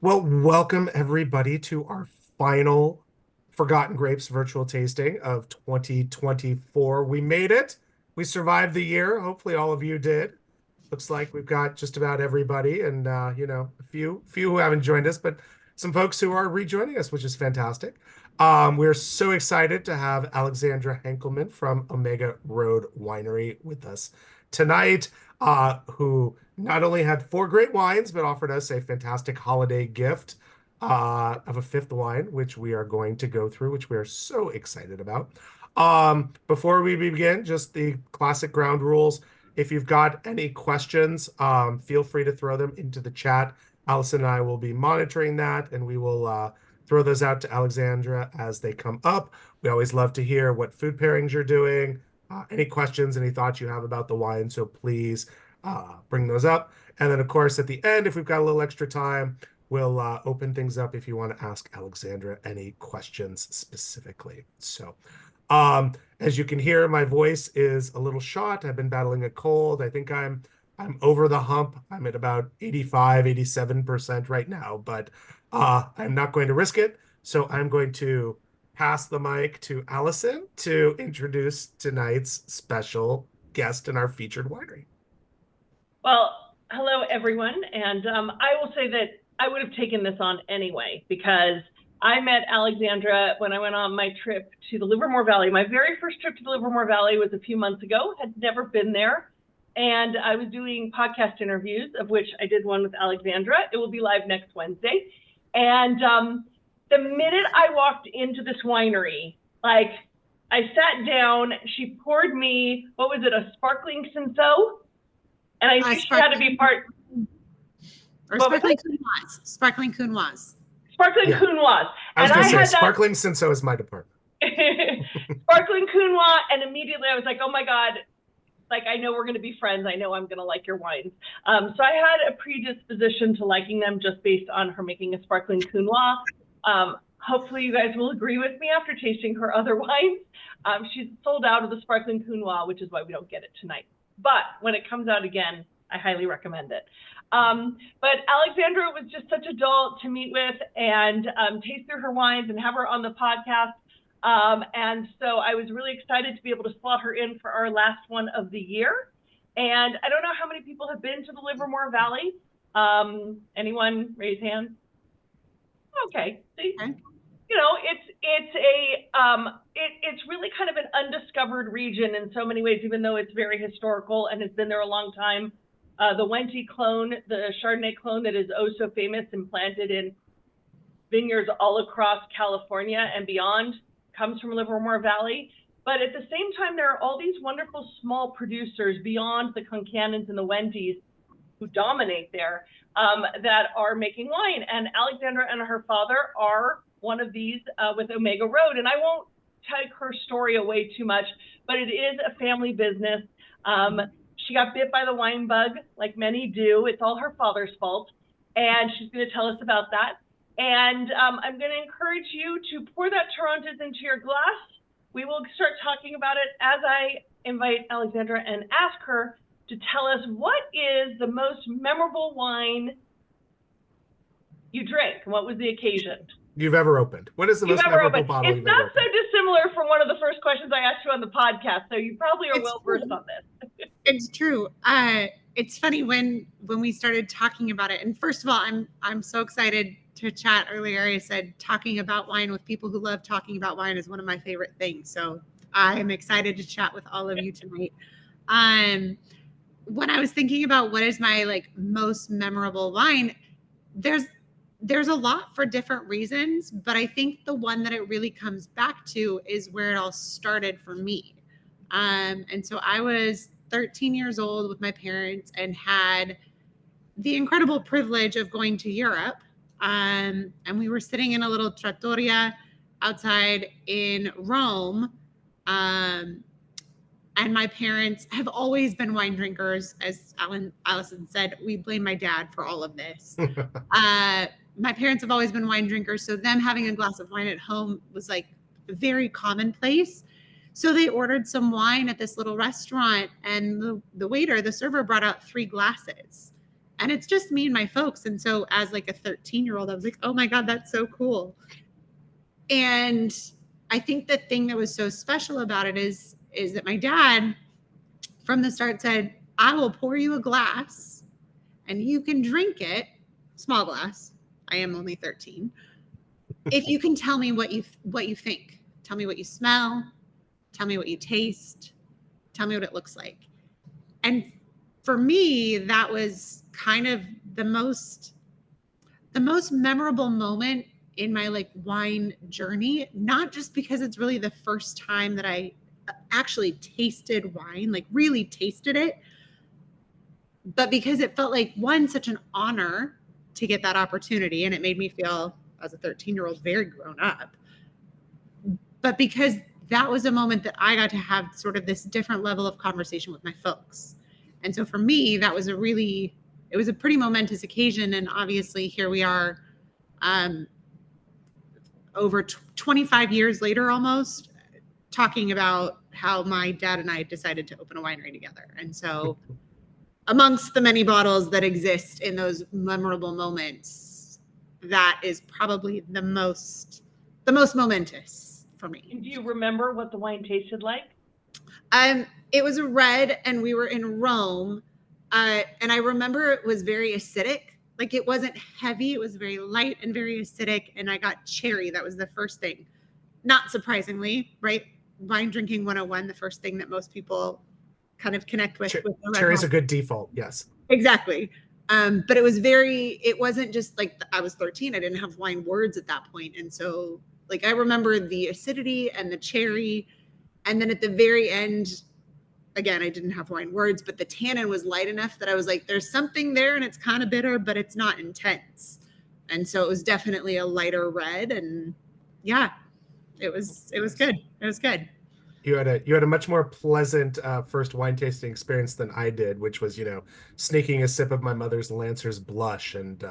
Well, welcome everybody to our final Forgotten Grapes virtual tasting of 2024. We made it. We survived the year. Hopefully all of you did. Looks like we've got just about everybody and a few who haven't joined us, but some folks who are rejoining us, which is fantastic. We're so excited to have Alexandra Henkelman from Omega Road Winery with us tonight, who not only had four great wines, but offered us a fantastic holiday gift of a fifth wine, which we are going to go through, which we are so excited about. Before we begin, just the classic ground rules. If you've got any questions, feel free to throw them into the chat. Allison and I will be monitoring that, and we will throw those out to Alexandra as they come up. We always love to hear what food pairings you're doing, any questions, any thoughts you have about the wine. So please bring those up. And then, of course, at the end, if we've got a little extra time, we'll open things up if you want to ask Alexandra any questions specifically. So, as you can hear, my voice is a little shot. I've been battling a cold. I think I'm over the hump. I'm at about 85, 87% right now, but I'm not going to risk it. So I'm going to pass the mic to Allison to introduce tonight's special guest in our featured winery. Well, hello, everyone. And I will say that I would have taken this on anyway, because I met Alexandra when I went on my trip to the Livermore Valley. My very first trip to the Livermore Valley was a few months ago, had never been there. And I was doing podcast interviews, of which I did one with Alexandra. It will be live next Wednesday. And the minute I walked into this winery, like I sat down, she poured me, what was it, a sparkling Cinsault? And I knew she had to be part. Or sparkling Counoise. Sparkling Counoise. Sparkling Counoise. I was going to say, sparkling Cinsault is my department. Sparkling Counoise, and immediately I was like, oh my God, like I know we're going to be friends. I know I'm going to like your wines. So I had a predisposition to liking them just based on her making a sparkling Counoise. Hopefully you guys will agree with me after tasting her other wines. She's sold out of the sparkling Counoise, which is why we don't get it tonight. But when it comes out again, I highly recommend it. But Alexandra was just such a doll to meet with and taste through her wines and have her on the podcast. And so I was really excited to be able to slot her in for our last one of the year. And I don't know how many people have been to the Livermore Valley. Anyone raise hands? Okay. See? Okay. You know, it's really kind of an undiscovered region in so many ways, even though it's very historical and has been there a long time. The Wente clone, the Chardonnay clone that is oh so famous and planted in vineyards all across California and beyond, comes from Livermore Valley. But at the same time, there are all these wonderful small producers beyond the Concannons and the Wentes who dominate there that are making wine. And Alexandra and her father are one of these with Omega Road. And I won't take her story away too much, but it is a family business. She got bit by the wine bug, like many do. It's all her father's fault. And she's going to tell us about that. And I'm going to encourage you to pour that Torrontés into your glass. We will start talking about it as I invite Alexandra and ask her to tell us what is the most memorable wine you drank. What was the occasion? You've ever opened. What is the most memorable bottle you've ever opened? It's not so dissimilar from one of the first questions I asked you on the podcast, so you probably are well versed on this. It's true. It's funny when we started talking about it. And first of all, I'm so excited to chat. Earlier, I said talking about wine with people who love talking about wine is one of my favorite things. So I'm excited to chat with all of you tonight. When I was thinking about what is my most memorable wine, there's a lot for different reasons, but I think the one that it really comes back to is where it all started for me. And so I was 13 years old with my parents and had the incredible privilege of going to Europe. And we were sitting in a little trattoria outside in Rome. And my parents have always been wine drinkers. As Allison said, we blame my dad for all of this. My parents have always been wine drinkers, so them having a glass of wine at home was very commonplace. So they ordered some wine at this little restaurant, and the server brought out 3 glasses. and it's just me and my folks. And so as like a 13-year-old, I was like, oh my God, that's so cool. And I think the thing that was so special about it is that my dad from the start said, I will pour you a glass and you can drink it, small glass. I am only 13. If you can tell me what you think, tell me what you smell, tell me what you taste, tell me what it looks like. And for me, that was kind of the most memorable moment in my like wine journey, not just because it's really the first time that I actually tasted wine, like really tasted it, but because it felt like such an honor to get that opportunity. And it made me feel as a 13-year-old very grown up, but because that was a moment that I got to have sort of this different level of conversation with my folks. And so for me, that was it was a pretty momentous occasion. And obviously here we are, over 25 years later, almost, talking about how my dad and I decided to open a winery together. And so amongst the many bottles that exist in those memorable moments, that is probably the most momentous for me. And do you remember what the wine tasted like? It was a red, and we were in Rome. And I remember it was very acidic. Like it wasn't heavy. It was very light and very acidic. And I got cherry. That was the first thing. Not surprisingly, right? Wine drinking 101, the first thing that most people kind of connect with. Cherry's a good default. Yes. Exactly. But it wasn't just like I was 13. I didn't have wine words at that point. And so like I remember the acidity and the cherry. And then at the very end, again, I didn't have wine words, but the tannin was light enough that I was like, there's something there and it's kind of bitter, but it's not intense. And so it was definitely a lighter red. And yeah, it was good. It was good. You had a much more pleasant first wine tasting experience than I did, which was, sneaking a sip of my mother's Lancer's blush and,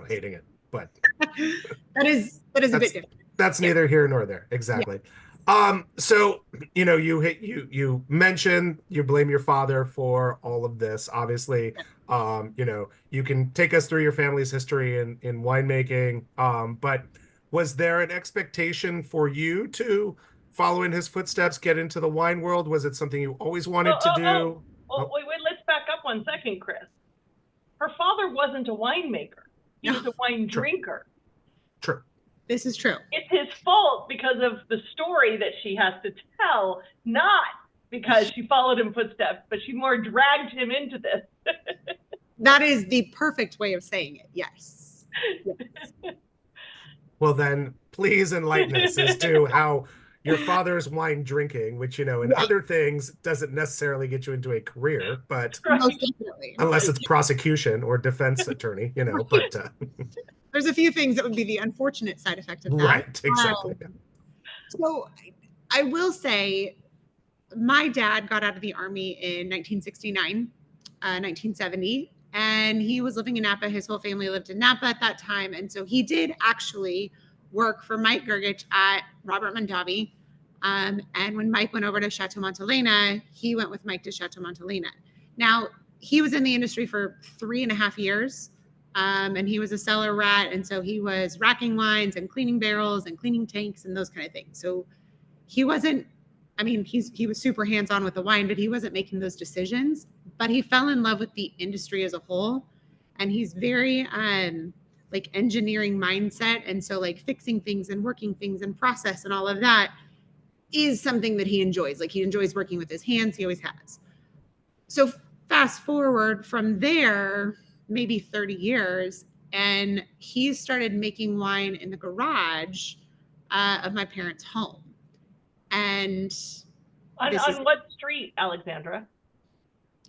hating it. But that is a bit different. That's neither here nor there. Exactly. Yeah. So, you mentioned you blame your father for all of this. Obviously, you can take us through your family's history in winemaking. But was there an expectation for you to follow in his footsteps, get into the wine world? Was it something you always wanted to do? Wait, let's back up 1 second, Chris. Her father wasn't a winemaker. He was a wine drinker. True. This is true. It's his fault because of the story that she has to tell, not because she followed in footsteps, but she more dragged him into this. That is the perfect way of saying it. Yes. Well, then please enlighten us as to how your father's wine drinking, which, in other things doesn't necessarily get you into a career, but most definitely, unless it's prosecution or defense attorney, but there's a few things that would be the unfortunate side effect of that. Right, exactly. So I will say my dad got out of the Army in 1969, 1970, and he was living in Napa. His whole family lived in Napa at that time. And so he did actually work for Mike Gergich at Robert Mondavi. And when Mike went over to Chateau Montelena, he went with Mike to Chateau Montelena. Now, he was in the industry for 3.5 years. And he was a cellar rat. And so he was racking wines and cleaning barrels and cleaning tanks and those kind of things. So he wasn't, he was super hands-on with the wine, but he wasn't making those decisions. But he fell in love with the industry as a whole. And he's very like engineering mindset. And so like fixing things and working things and process and all of that is something that he enjoys. Like he enjoys working with his hands. He always has. So fast forward from there, maybe 30 years, and he started making wine in the garage of my parents' home. And on what street, Alexandra?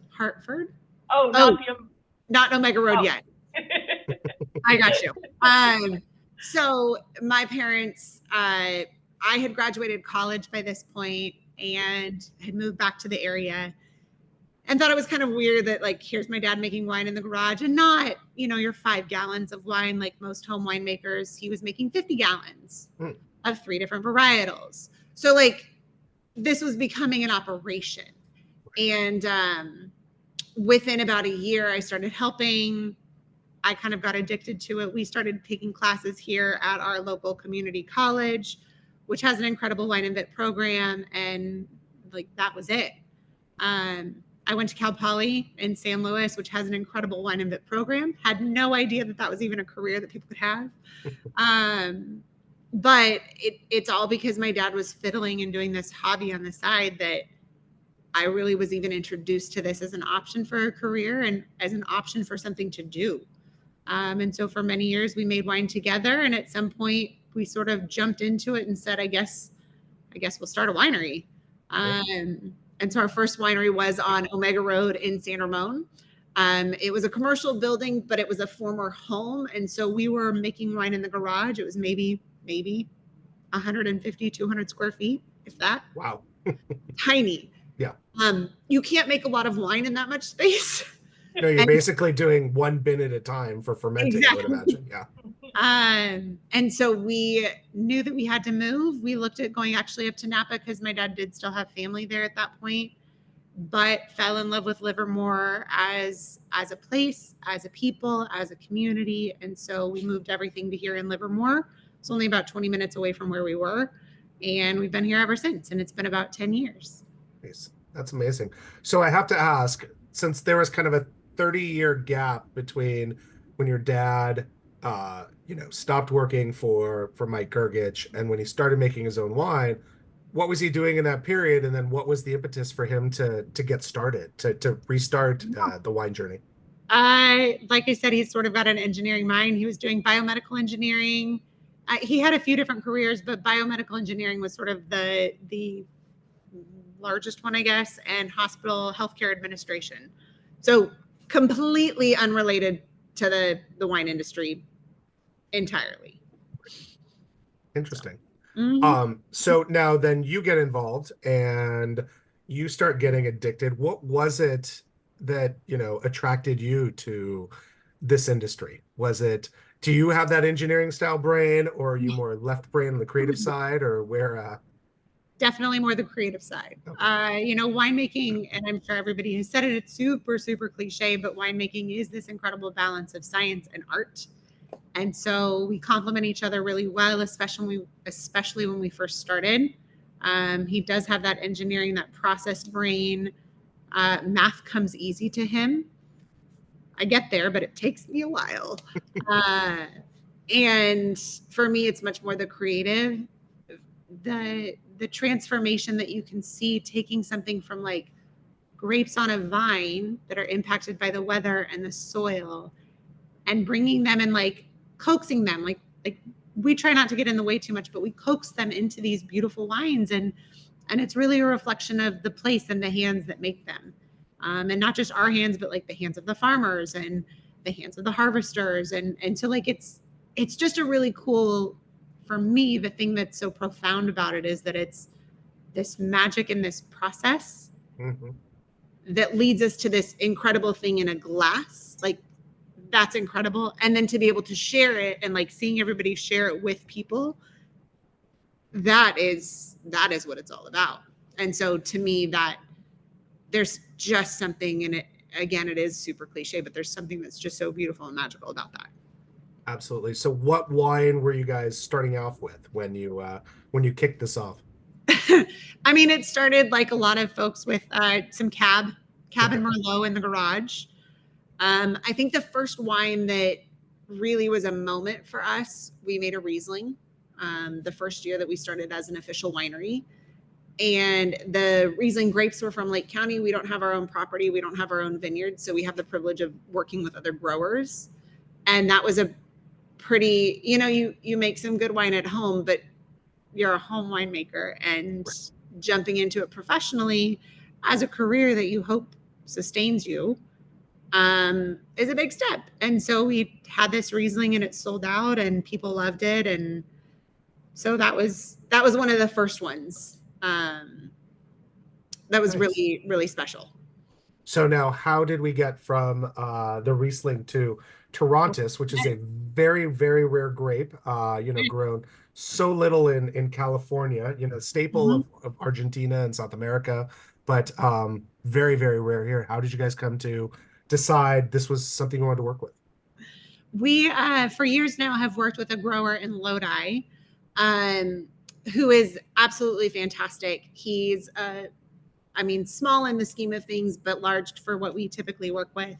Hartford. Oh, not Omega Road yet. I got you. So my parents, I had graduated college by this point and had moved back to the area. And thought it was kind of weird that, like, here's my dad making wine in the garage and not, your 5 gallons of wine like most home winemakers. He was making 50 gallons of 3 different varietals. So, like, this was becoming an operation. And within about a year, I started helping. I kind of got addicted to it. We started taking classes here at our local community college, which has an incredible wine and vit program. And like, that was it. I went to Cal Poly in San Luis, which has an incredible wine and vit program. Had no idea that that was even a career that people could have. But it's all because my dad was fiddling and doing this hobby on the side that I really was even introduced to this as an option for a career and as an option for something to do. And so for many years we made wine together. And at some point we sort of jumped into it and said, I guess we'll start a winery. And so our first winery was on Omega Road in San Ramon. It was a commercial building, but it was a former home. And so we were making wine in the garage. It was maybe 150, 200 square feet, if that. Wow. Tiny. Yeah. You can't make a lot of wine in that much space. No, you're basically doing one bin at a time for fermenting, exactly. I would imagine. Yeah. And so we knew that we had to move. We looked at going actually up to Napa because my dad did still have family there at that point, but fell in love with Livermore as a place, as a people, as a community. And so we moved everything to here in Livermore. It's only about 20 minutes away from where we were. And we've been here ever since. And it's been about 10 years. Nice. That's amazing. So I have to ask, since there was kind of a 30-year gap between when your dad, stopped working for Mike Gergich and when he started making his own wine, what was he doing in that period? And then what was the impetus for him to get started, to restart the wine journey? Like I said, he's sort of got an engineering mind. He was doing biomedical engineering. He had a few different careers, but biomedical engineering was sort of the largest one, I guess, and hospital healthcare administration. So completely unrelated to the wine industry entirely. Interesting. So now then you get involved and you start getting addicted. What was it that, attracted you to this industry? Do you have that engineering style brain, or are you more left brain on the creative side, or where? Definitely more the creative side. Okay. Winemaking, and I'm sure everybody has said it, it's super, super cliche, but winemaking is this incredible balance of science and art. And so we complement each other really well, especially when we first started. He does have that engineering, that process brain. Math comes easy to him. I get there, but it takes me a while. And for me, it's much more the creative, the transformation that you can see, taking something from like grapes on a vine that are impacted by the weather and the soil and bringing them and like coaxing them, like we try not to get in the way too much, but we coax them into these beautiful wines. And it's really a reflection of the place and the hands that make them. And not just our hands, but like the hands of the farmers and the hands of the harvesters. And so like, it's just a really cool, for me, the thing that's so profound about it is that it's this magic in this process that leads us to this incredible thing in a glass. Like, that's incredible. And then to be able to share it and like seeing everybody share it with people, that is what it's all about. And so to me, that there's just something in it. Again, it is super cliche, but there's something that's just so beautiful and magical about that. Absolutely. So what wine were you guys starting off with when you kicked this off? I mean, it started like a lot of folks with some Cab and Merlot in the garage. I think the first wine that really was a moment for us, we made a Riesling the first year that we started as an official winery. And the Riesling grapes were from Lake County. We don't have our own property. We don't have our own vineyard. So we have the privilege of working with other growers. And that was a pretty, you make some good wine at home, but you're a home winemaker, and jumping into it professionally as a career that you hope sustains you is a big step. And so we had this Riesling and it sold out and people loved it. And so that was one of the first ones that was really, really special. So now how did we get from the Riesling to Torrontés, which is a very, very rare grape, grown so little in California, staple of Argentina and South America, but very, very rare here. How did you guys come to decide this was something you wanted to work with? We, for years now, have worked with a grower in Lodi, who is absolutely fantastic. He's, small in the scheme of things, but large for what we typically work with.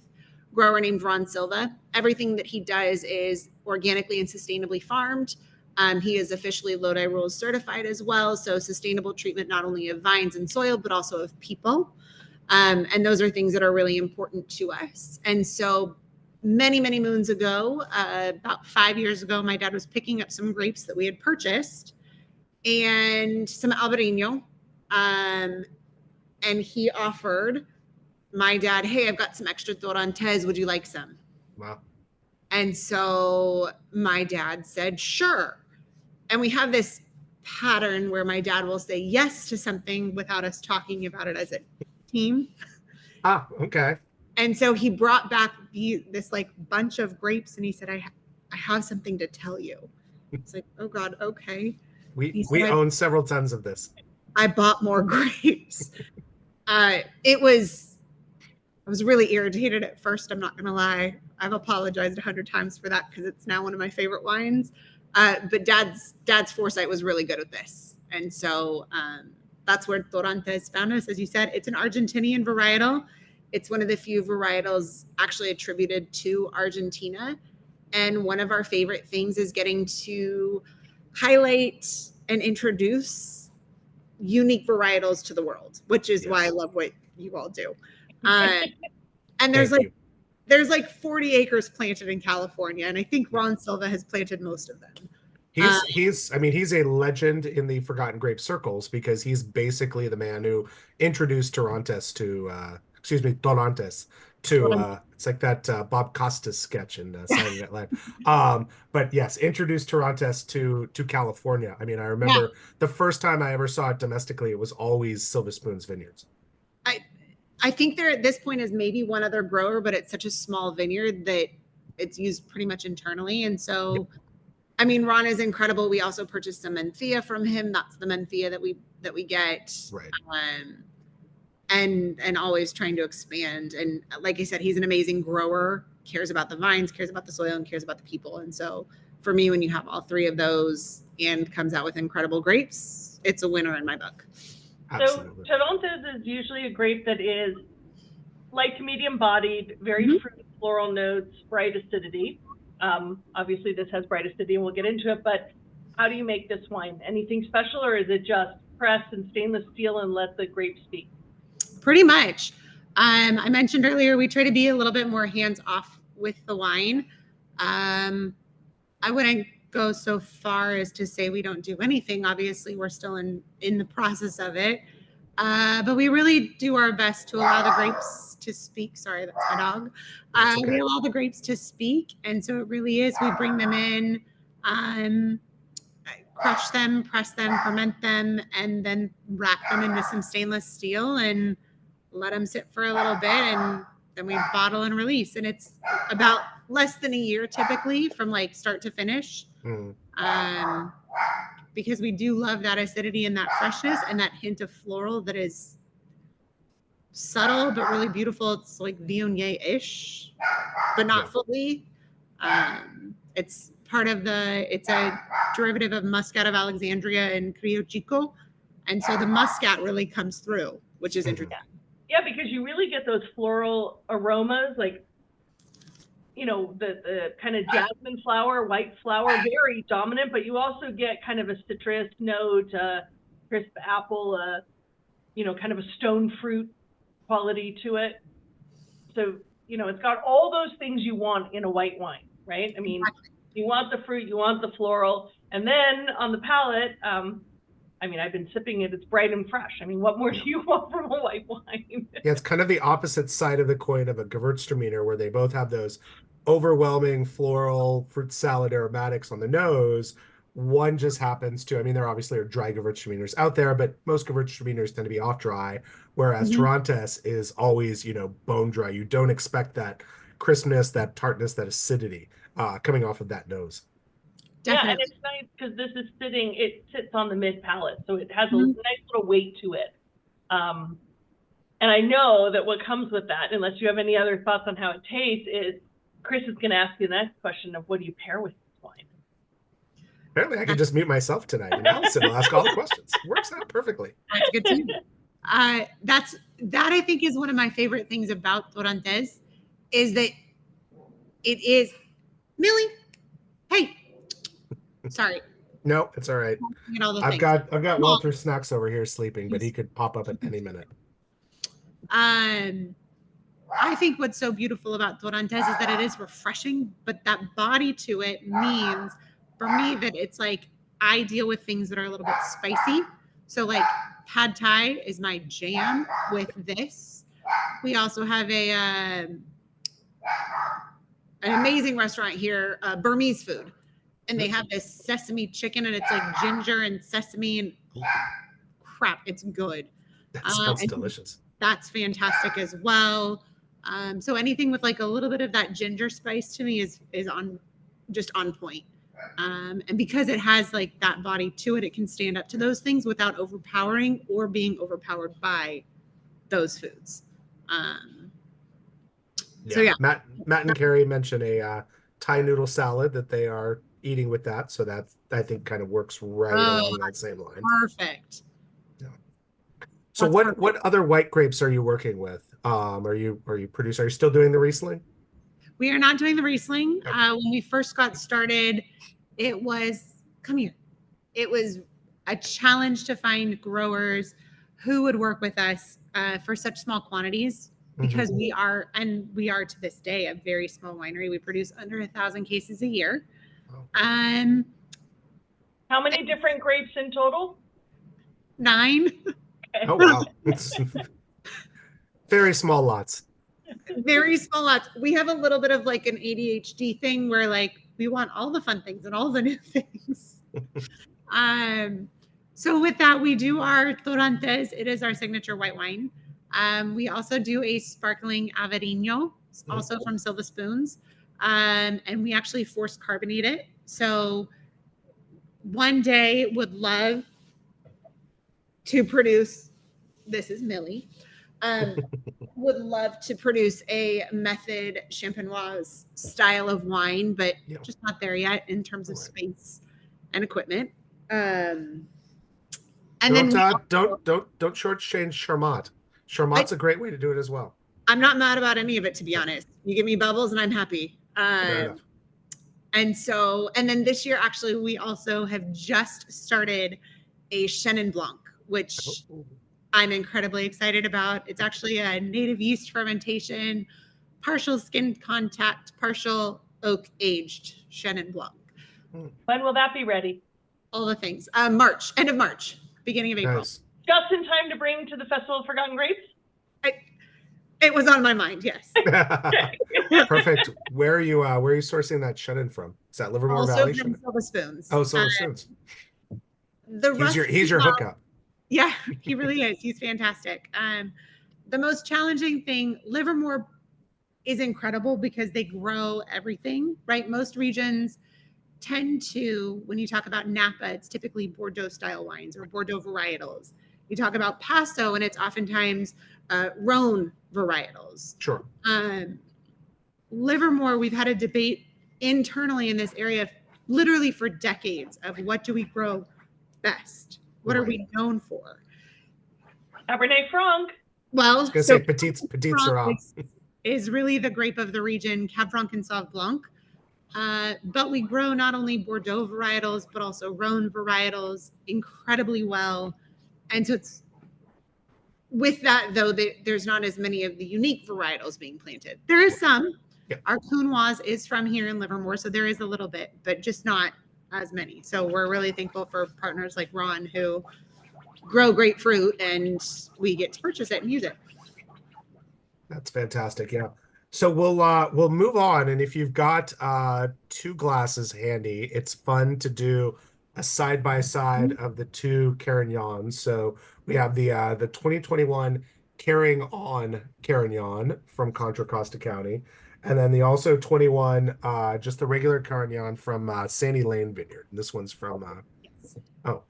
Grower named Ron Silva. Everything that he does is organically and sustainably farmed. He is officially Lodi Rules certified as well. So sustainable treatment, not only of vines and soil, but also of people. And those are things that are really important to us. And so many, many moons ago, about 5 years ago, my dad was picking up some grapes that we had purchased and some Albarino. And he offered my dad, hey, I've got some extra Torrontés. Would you like some? Wow. And so my dad said, sure. And we have this pattern where my dad will say yes to something without us talking about it as a team. Ah, okay. And so he brought back this like bunch of grapes and he said, I have something to tell you. It's like, oh God, okay. We own several tons of this. I bought more grapes. I was really irritated at first. I'm not going to lie. I've apologized 100 times for that because it's now one of my favorite wines. But dad's foresight was really good at this. And so that's where Torrontés found us. As you said, it's an Argentinian varietal. It's one of the few varietals actually attributed to Argentina. And one of our favorite things is getting to highlight and introduce unique varietals to the world, which is why I love what you all do. And there's like 40 acres planted in California, and I think Ron Silva has planted most of them. He's a legend in the Forgotten Grape circles because he's basically the man who introduced Torrontés to it's like that Bob Costas sketch in Saturday Night Live. But yes, introduced Torrontés to California. I mean, I remember the first time I ever saw it domestically, it was always Silvaspoons Vineyards. I think there at this point is maybe one other grower, but it's such a small vineyard that it's used pretty much internally. And so, I mean, Ron is incredible. We also purchased some Mencia from him. That's the Mencia that we get. Right. And always trying to expand. And like I said, he's an amazing grower, cares about the vines, cares about the soil, and cares about the people. And so for me, when you have all three of those and comes out with incredible grapes, it's a winner in my book. Absolutely. So Torrontés is usually a grape that is light to medium bodied, very fruity floral notes, bright acidity. Obviously this has bright acidity and we'll get into it, but how do you make this wine? Anything special, or is it just press and stainless steel and let the grape speak? Pretty much. I mentioned earlier, we try to be a little bit more hands off with the wine. I wouldn't go so far as to say we don't do anything. Obviously, we're still in the process of it. But we really do our best to allow the grapes to speak. Sorry, that's my dog. Okay. We allow the grapes to speak. And so it really is, we bring them in, crush them, press them, ferment them, and then wrap them into some stainless steel and let them sit for a little bit. And then we bottle and release. And it's about less than a year typically from like start to finish. Because we do love that acidity and that freshness and that hint of floral that is subtle but really beautiful. It's like Viognier-ish, but not fully. It's a derivative of Muscat of Alexandria and Criollo Chico. And so the Muscat really comes through, which is interesting. Yeah, because you really get those floral aromas, like, you know, the kind of jasmine flower, white flower, very dominant, but you also get kind of a citrus note, crisp apple, you know, kind of a stone fruit quality to it. So, you know, it's got all those things you want in a white wine, right? I mean, you want the fruit, you want the floral, and then on the palate, I mean, I've been sipping it. It's bright and fresh. I mean, what more do you want from a white wine? Yeah, it's kind of the opposite side of the coin of a Gewürztraminer, where they both have those overwhelming floral fruit salad aromatics on the nose. One just happens to, I mean, there obviously are dry Gewürztraminers out there, but most Gewürztraminers tend to be off dry, whereas Torrontés is always, you know, bone dry. You don't expect that crispness, that tartness, that acidity coming off of that nose. Definitely. Yeah, and it's nice because this is it sits on the mid palate, so it has a nice little weight to it. And I know that what comes with that, unless you have any other thoughts on how it tastes, is Chris is going to ask you the next question of what do you pair with this wine? Apparently, I can just mute myself tonight, and Allison will ask all the questions. It works out perfectly. That's good too. That I think is one of my favorite things about Torrontés is that it is Millie. Hey, sorry. No, it's all right. I've got Walter Snacks over here sleeping, but he could pop up at any minute. I think what's so beautiful about Torrontés is that it is refreshing, but that body to it means for me that it's like I deal with things that are a little bit spicy. So like pad thai is my jam with this. We also have an amazing restaurant here, Burmese food. And they have this sesame chicken and it's like ginger and sesame and crap, it's good. That sounds delicious. That's fantastic as well. So anything with like a little bit of that ginger spice to me is just on point. And because it has like that body to it, it can stand up to those things without overpowering or being overpowered by those foods. So yeah. Matt and Carrie mentioned a Thai noodle salad that they are eating with that. So that I think kind of works right along that same line. Perfect. Yeah. So what other white grapes are you working with? Are you still doing the Riesling? We are not doing the Riesling. Okay. When we first got started, it was a challenge to find growers who would work with us for such small quantities because we are to this day a very small winery. We produce under 1,000 cases a year. Oh. How many different grapes in total? 9. Okay. Oh wow. It's very small lots. Very small lots. We have a little bit of like an ADHD thing where like we want all the fun things and all the new things. So with that, we do our Torrontés. It is our signature white wine. We also do a sparkling Averino, also from Silvaspoons. And we actually force carbonate it. So one day would love to produce, this is Millie, would love to produce a method champenoise style of wine, but just not there yet in terms of space and equipment. And don't shortchange Charmat. Charmat's a great way to do it as well. I'm not mad about any of it, to be honest. You give me bubbles and I'm happy. And then this year, actually, we also have just started a Chenin Blanc, which I'm incredibly excited about. It's actually a native yeast fermentation, partial skin contact, partial oak aged Chenin Blanc. When will that be ready? All the things. March, end of March, beginning of April. Nice. Just in time to bring to the Festival of Forgotten Grapes? It was on my mind, yes. Perfect. Where are you sourcing that Chenin from? Is that Livermore also Valley? From Silvaspoons. Oh, Silvaspoons. He's your hookup. Yeah, he really is. He's fantastic. The most challenging thing, Livermore is incredible because they grow everything, right? Most regions tend to, when you talk about Napa, it's typically Bordeaux style wines or Bordeaux varietals. You talk about Paso and it's oftentimes Rhone varietals. Sure. Livermore, we've had a debate internally in this area literally for decades of what do we grow best? What are we known for? Cabernet Franc. Well, I was gonna say Petite Sirah is really the grape of the region, Cab Franc and Sauv Blanc. But we grow not only Bordeaux varietals, but also Rhone varietals incredibly well. And so it's with that, though, there's not as many of the unique varietals being planted. There is some. Yeah. Our Counoise is from here in Livermore, so there is a little bit, but just not as many. So we're really thankful for partners like Ron who grow great fruit and we get to purchase it and use it. That's fantastic. Yeah. So we'll move on. And if you've got 2 glasses handy, it's fun to do a side-by-side of the 2 Carignans. So we have the 2021 Carignan from Contra, Costa County. And then the also 21, just the regular Carignan from Sandy Lane Vineyard. And this one's from,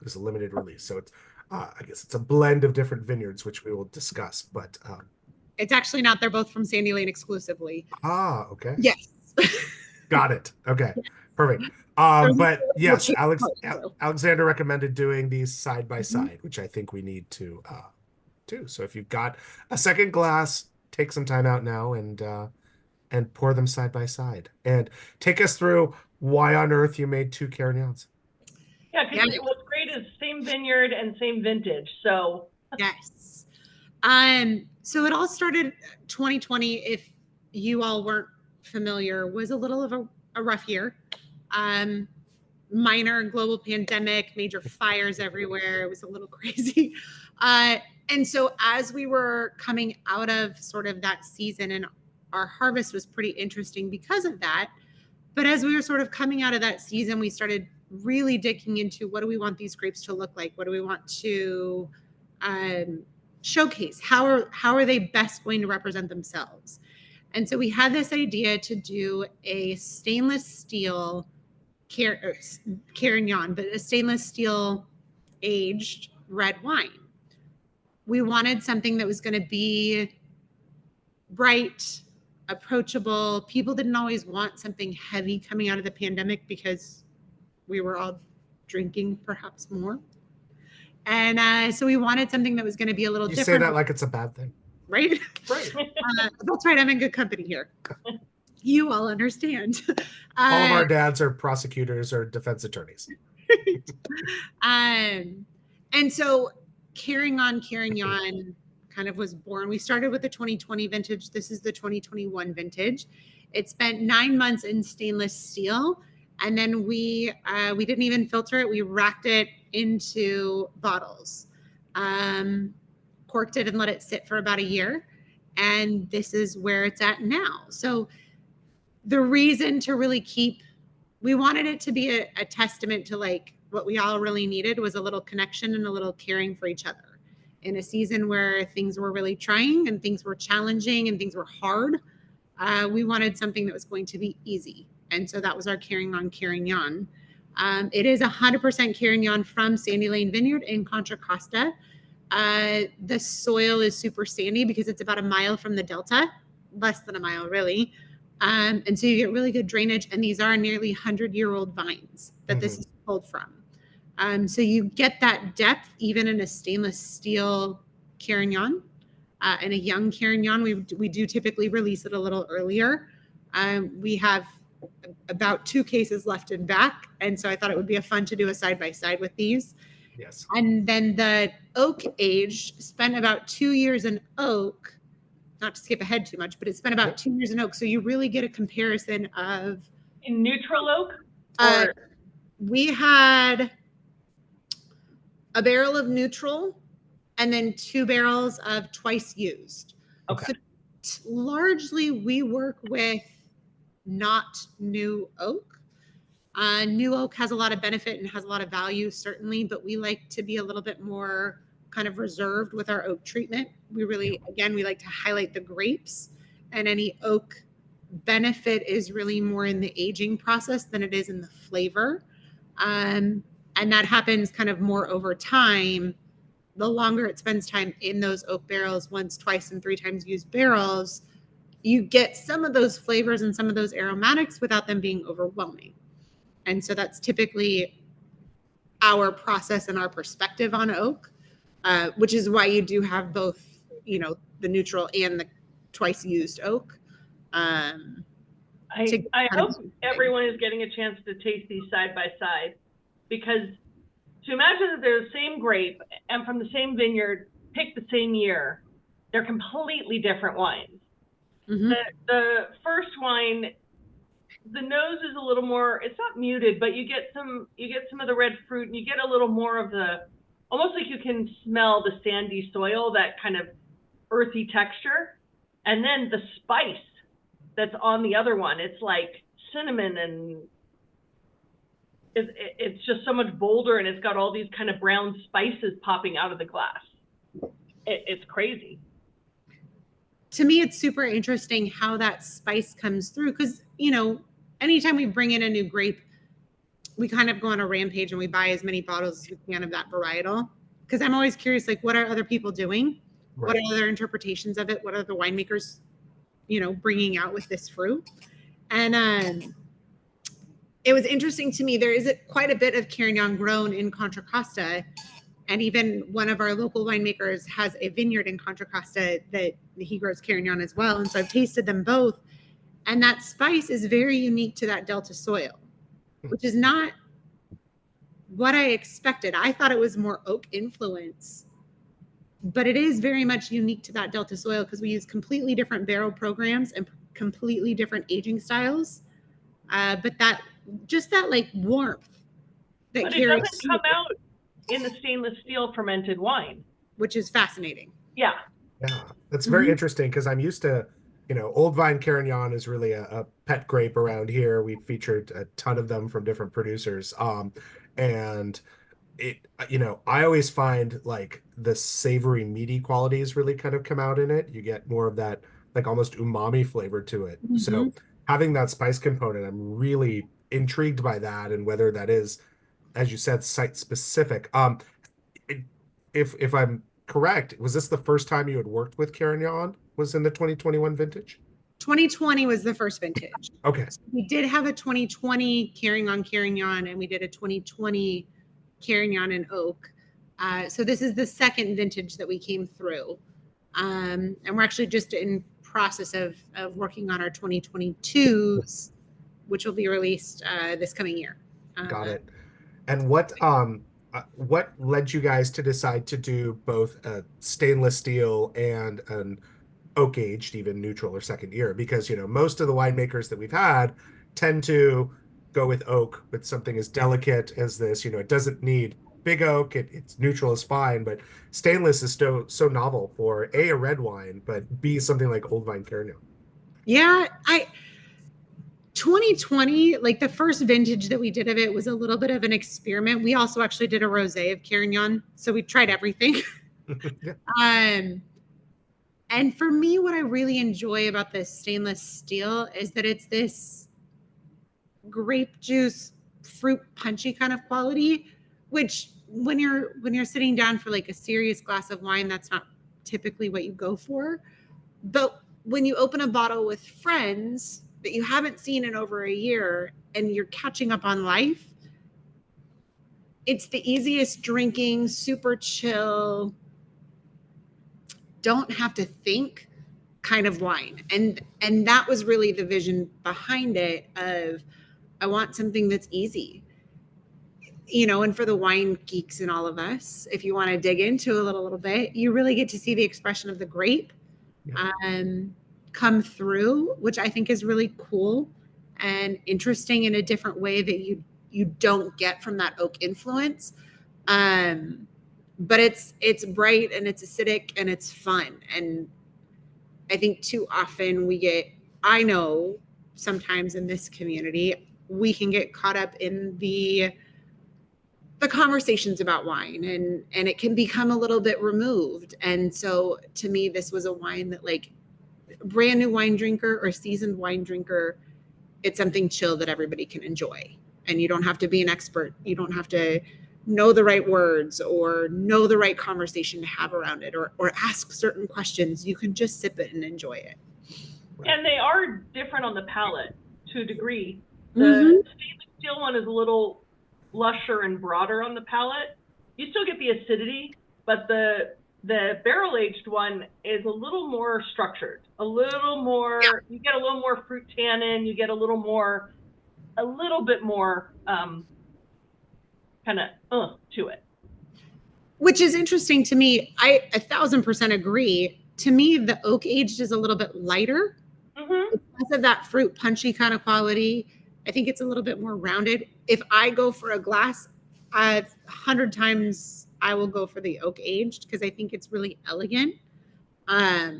it's a limited release. So it's, I guess it's a blend of different vineyards, which we will discuss. But it's actually not. They're both from Sandy Lane exclusively. Okay. Yes. Got it. Okay, perfect. But yes, Alexander recommended doing these side by side, which I think we need to do. So if you've got a second glass, take some time out now and pour them side by side. And take us through why on earth you made two Carignans. Yeah, because what's great is same vineyard and same vintage. So yes. So it all started 2020. If you all weren't familiar, was a little of a rough year. Minor global pandemic, major fires everywhere. It was a little crazy. And so as we were coming out of sort of that season, and our harvest was pretty interesting because of that. But as we were sort of coming out of that season, we started really digging into what do we want these grapes to look like? What do we want to showcase? How are they best going to represent themselves? And so we had this idea to do a stainless steel Carignan, but a stainless steel aged red wine. We wanted something that was going to be bright, approachable. People didn't always want something heavy coming out of the pandemic because we were all drinking perhaps more. And so we wanted something that was going to be a little different. You say that like it's a bad thing. Right? Right. That's right. I'm in good company here. You all understand. All of our dads are prosecutors or defense attorneys. And so Carignan kind of was born. We started with the 2020 vintage. This is the 2021 vintage. It spent 9 months in stainless steel. And then we didn't even filter it. We racked it into bottles, corked it and let it sit for about a year. And this is where it's at now. So the reason to really we wanted it to be a testament to like what we all really needed was a little connection and a little caring for each other in a season where things were really trying and things were challenging and things were hard. We wanted something that was going to be easy. And so that was our Carignan. It is 100% Carignan from Sandy Lane Vineyard in Contra, Costa. The soil is super sandy because it's about a mile from the Delta, less than a mile really. And so you get really good drainage, and these are nearly 100-year-old vines that this is pulled from. So you get that depth even in a stainless steel Carignan. In a young Carignan, we do typically release it a little earlier. We have about 2 cases left in back, and so I thought it would be fun to do a side-by-side with these. Yes. And then the oak age spent about 2 years in oak. Not to skip ahead too much, but it spent about 2 years in oak. So you really get a comparison of in neutral oak. We had a barrel of neutral, and then 2 barrels of twice used. Okay. So largely, we work with not new oak. New oak has a lot of benefit and has a lot of value, certainly, but we like to be a little bit more kind of reserved with our oak treatment. We like to highlight the grapes, and any oak benefit is really more in the aging process than it is in the flavor. And that happens kind of more over time. The longer it spends time in those oak barrels, once, twice, and 3 times used barrels, you get some of those flavors and some of those aromatics without them being overwhelming. And so that's typically our process and our perspective on oak. Which is why you do have both, the neutral and the twice used oak. I hope everyone is getting a chance to taste these side by side, because to imagine that they're the same grape and from the same vineyard, picked the same year, they're completely different wines. Mm-hmm. The first wine, the nose is a little more, it's not muted, but you get some of the red fruit, and you get a little more of the, almost like you can smell the sandy soil, that kind of earthy texture. And then the spice that's on the other one, it's like cinnamon, and it's just so much bolder, and it's got all these kind of brown spices popping out of the glass. It's crazy. To me, it's super interesting how that spice comes through, because, anytime we bring in a new grape, we kind of go on a rampage and we buy as many bottles as we can of that varietal, because I'm always curious, like, what are other people doing? Right. What are other interpretations of it? What are the winemakers, bringing out with this fruit? And it was interesting to me. There is quite a bit of Carignan grown in Contra Costa. And even one of our local winemakers has a vineyard in Contra Costa that he grows Carignan as well. And so I've tasted them both. And that spice is very unique to that Delta soil, which is not what I expected. I thought it was more oak influence, but it is very much unique to that Delta soil because we use completely different barrel programs and completely different aging styles. But that just that like warmth that but it doesn't come out in the stainless steel fermented wine, which is fascinating. Yeah. Yeah, that's very interesting because I'm used to, Old Vine Carignan is really a pet grape around here. We've featured a ton of them from different producers. And it, I always find like the savory meaty qualities really kind of come out in it. You get more of that like almost umami flavor to it. So having that spice component, I'm really intrigued by that and whether that is, as you said, site specific. If I'm correct, was this the first time you had worked with Carignan? Was in the 2021 vintage? 2020 was the first vintage. Okay. So we did have a 2020 Carignan, and we did a 2020 Carignan and oak. So this is the second vintage that we came through. And we're actually just in process of working on our 2022s, which will be released this coming year. Got it. And what led you guys to decide to do both a stainless steel and an oak aged, even neutral or second year? Because most of the winemakers that we've had tend to go with oak, but something as delicate as this, it doesn't need big oak. It's neutral is fine, but stainless is so novel for a red wine, but B, something like Old Vine Carignan. Yeah, 2020, like the first vintage that we did of it was a little bit of an experiment. We also actually did a rosé of Carignan, so we tried everything. Yeah. And for me, what I really enjoy about this stainless steel is that it's this grape juice, fruit punchy kind of quality, which when you're sitting down for like a serious glass of wine, that's not typically what you go for. But when you open a bottle with friends that you haven't seen in over a year and you're catching up on life, it's the easiest drinking, super chill, don't have to think kind of wine. And that was really the vision behind it of I want something that's easy. And for the wine geeks in all of us, if you want to dig into a little bit, you really get to see the expression of the grape come through, which I think is really cool and interesting in a different way that you don't get from that oak influence. But it's bright and it's acidic and it's fun. And I think too often I know sometimes in this community, we can get caught up in the conversations about wine and it can become a little bit removed. And so to me, this was a wine that like brand new wine drinker or seasoned wine drinker, it's something chill that everybody can enjoy. And you don't have to be an expert. You don't have to know the right words or know the right conversation to have around it or ask certain questions. You can just sip it and enjoy it. And they are different on the palate to a degree. The stainless steel one is a little lusher and broader on the palate. You still get the acidity, but the barrel-aged one is a little more structured, a little more, you get a little more fruit tannin, you get a little bit more kind of to it. Which is interesting to me. I 1,000% agree. To me, the oak aged is a little bit lighter because of that fruit punchy kind of quality. I think it's a little bit more rounded. If I go for a glass, 100 times I will go for the oak aged because I think it's really elegant. But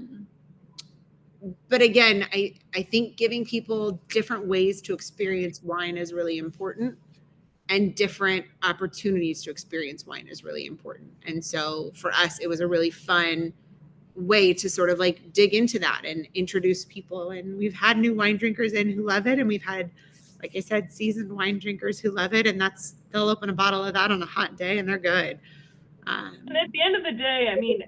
again, I think giving people different ways to experience wine is really important, and different opportunities to experience wine is really important. And so for us, it was a really fun way to sort of like dig into that and introduce people. And we've had new wine drinkers in who love it. And we've had, like I said, seasoned wine drinkers who love it. And they'll open a bottle of that on a hot day and they're good. And at the end of the day, I mean,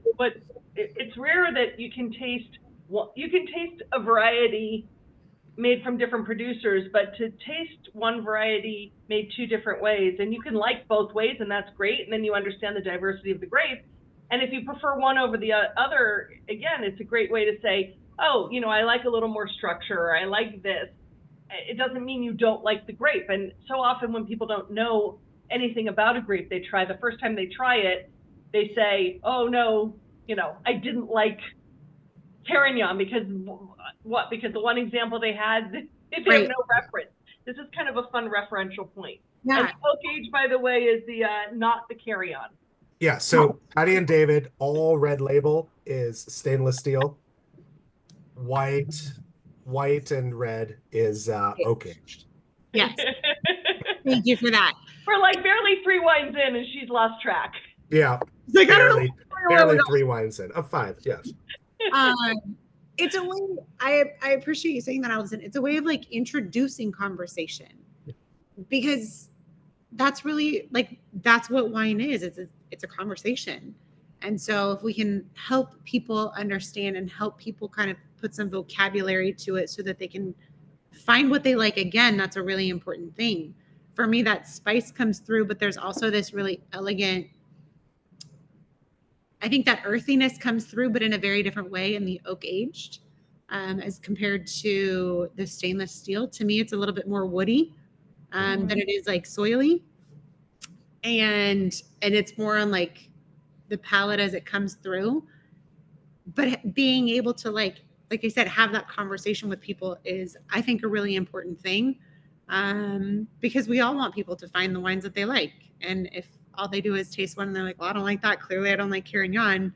it's rare that you can taste a variety made from different producers, but to taste one variety made two different ways, and you can like both ways, and that's great. And then you understand the diversity of the grape. And if you prefer one over the other, again, it's a great way to say, oh, you know, I like a little more structure, or I like this. It doesn't mean you don't like the grape. And so often when people don't know anything about a grape they try, the first time they try it, they say, oh no, you know, I didn't like Carignan because what? Because the one example they had, they Right. have no reference. This is kind of a fun referential point. Yeah. And oak age, by the way, is the not the Carignan. Yeah, so Patty and David, all red label is stainless steel. White and red is oak aged. Yes. Thank you for that. We're like barely 3 wines in and she's lost track. Yeah, It's like, I don't know. barely 3 wines in of 5. Yes. It's a way. I appreciate you saying that, Allison. It's a way of like introducing conversation, because that's really like that's what wine is. It's a conversation, and so if we can help people understand and help people kind of put some vocabulary to it so that they can find what they like again, that's a really important thing. For me, that spice comes through, but there's also this really elegant. I think that earthiness comes through, but in a very different way in the oak aged, as compared to the stainless steel. To me, it's a little bit more woody than it is like soily, and it's more on like the palate as it comes through. But being able to like I said, have that conversation with people is, I think, a really important thing, because we all want people to find the wines that they like, and if all they do is taste one and they're like, well, I don't like that. Clearly I don't like Carignan.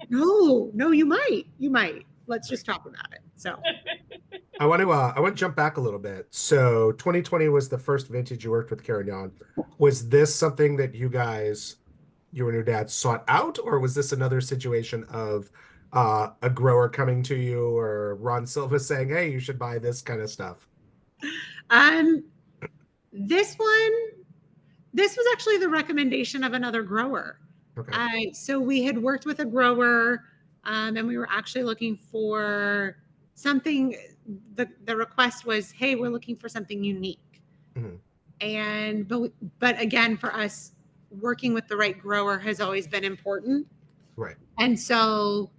No, you might. Let's just talk about it. So I want to jump back a little bit. So 2020 was the first vintage you worked with Carignan. Was this something that you and your dad sought out, or was this another situation of a grower coming to you or Ron Silva saying, hey, you should buy this kind of stuff? This was actually the recommendation of another grower. Okay. So we had worked with a grower, and we were actually looking for something. The request was, hey, we're looking for something unique. Mm-hmm. And but again, for us, working with the right grower has always been important. Right. And so,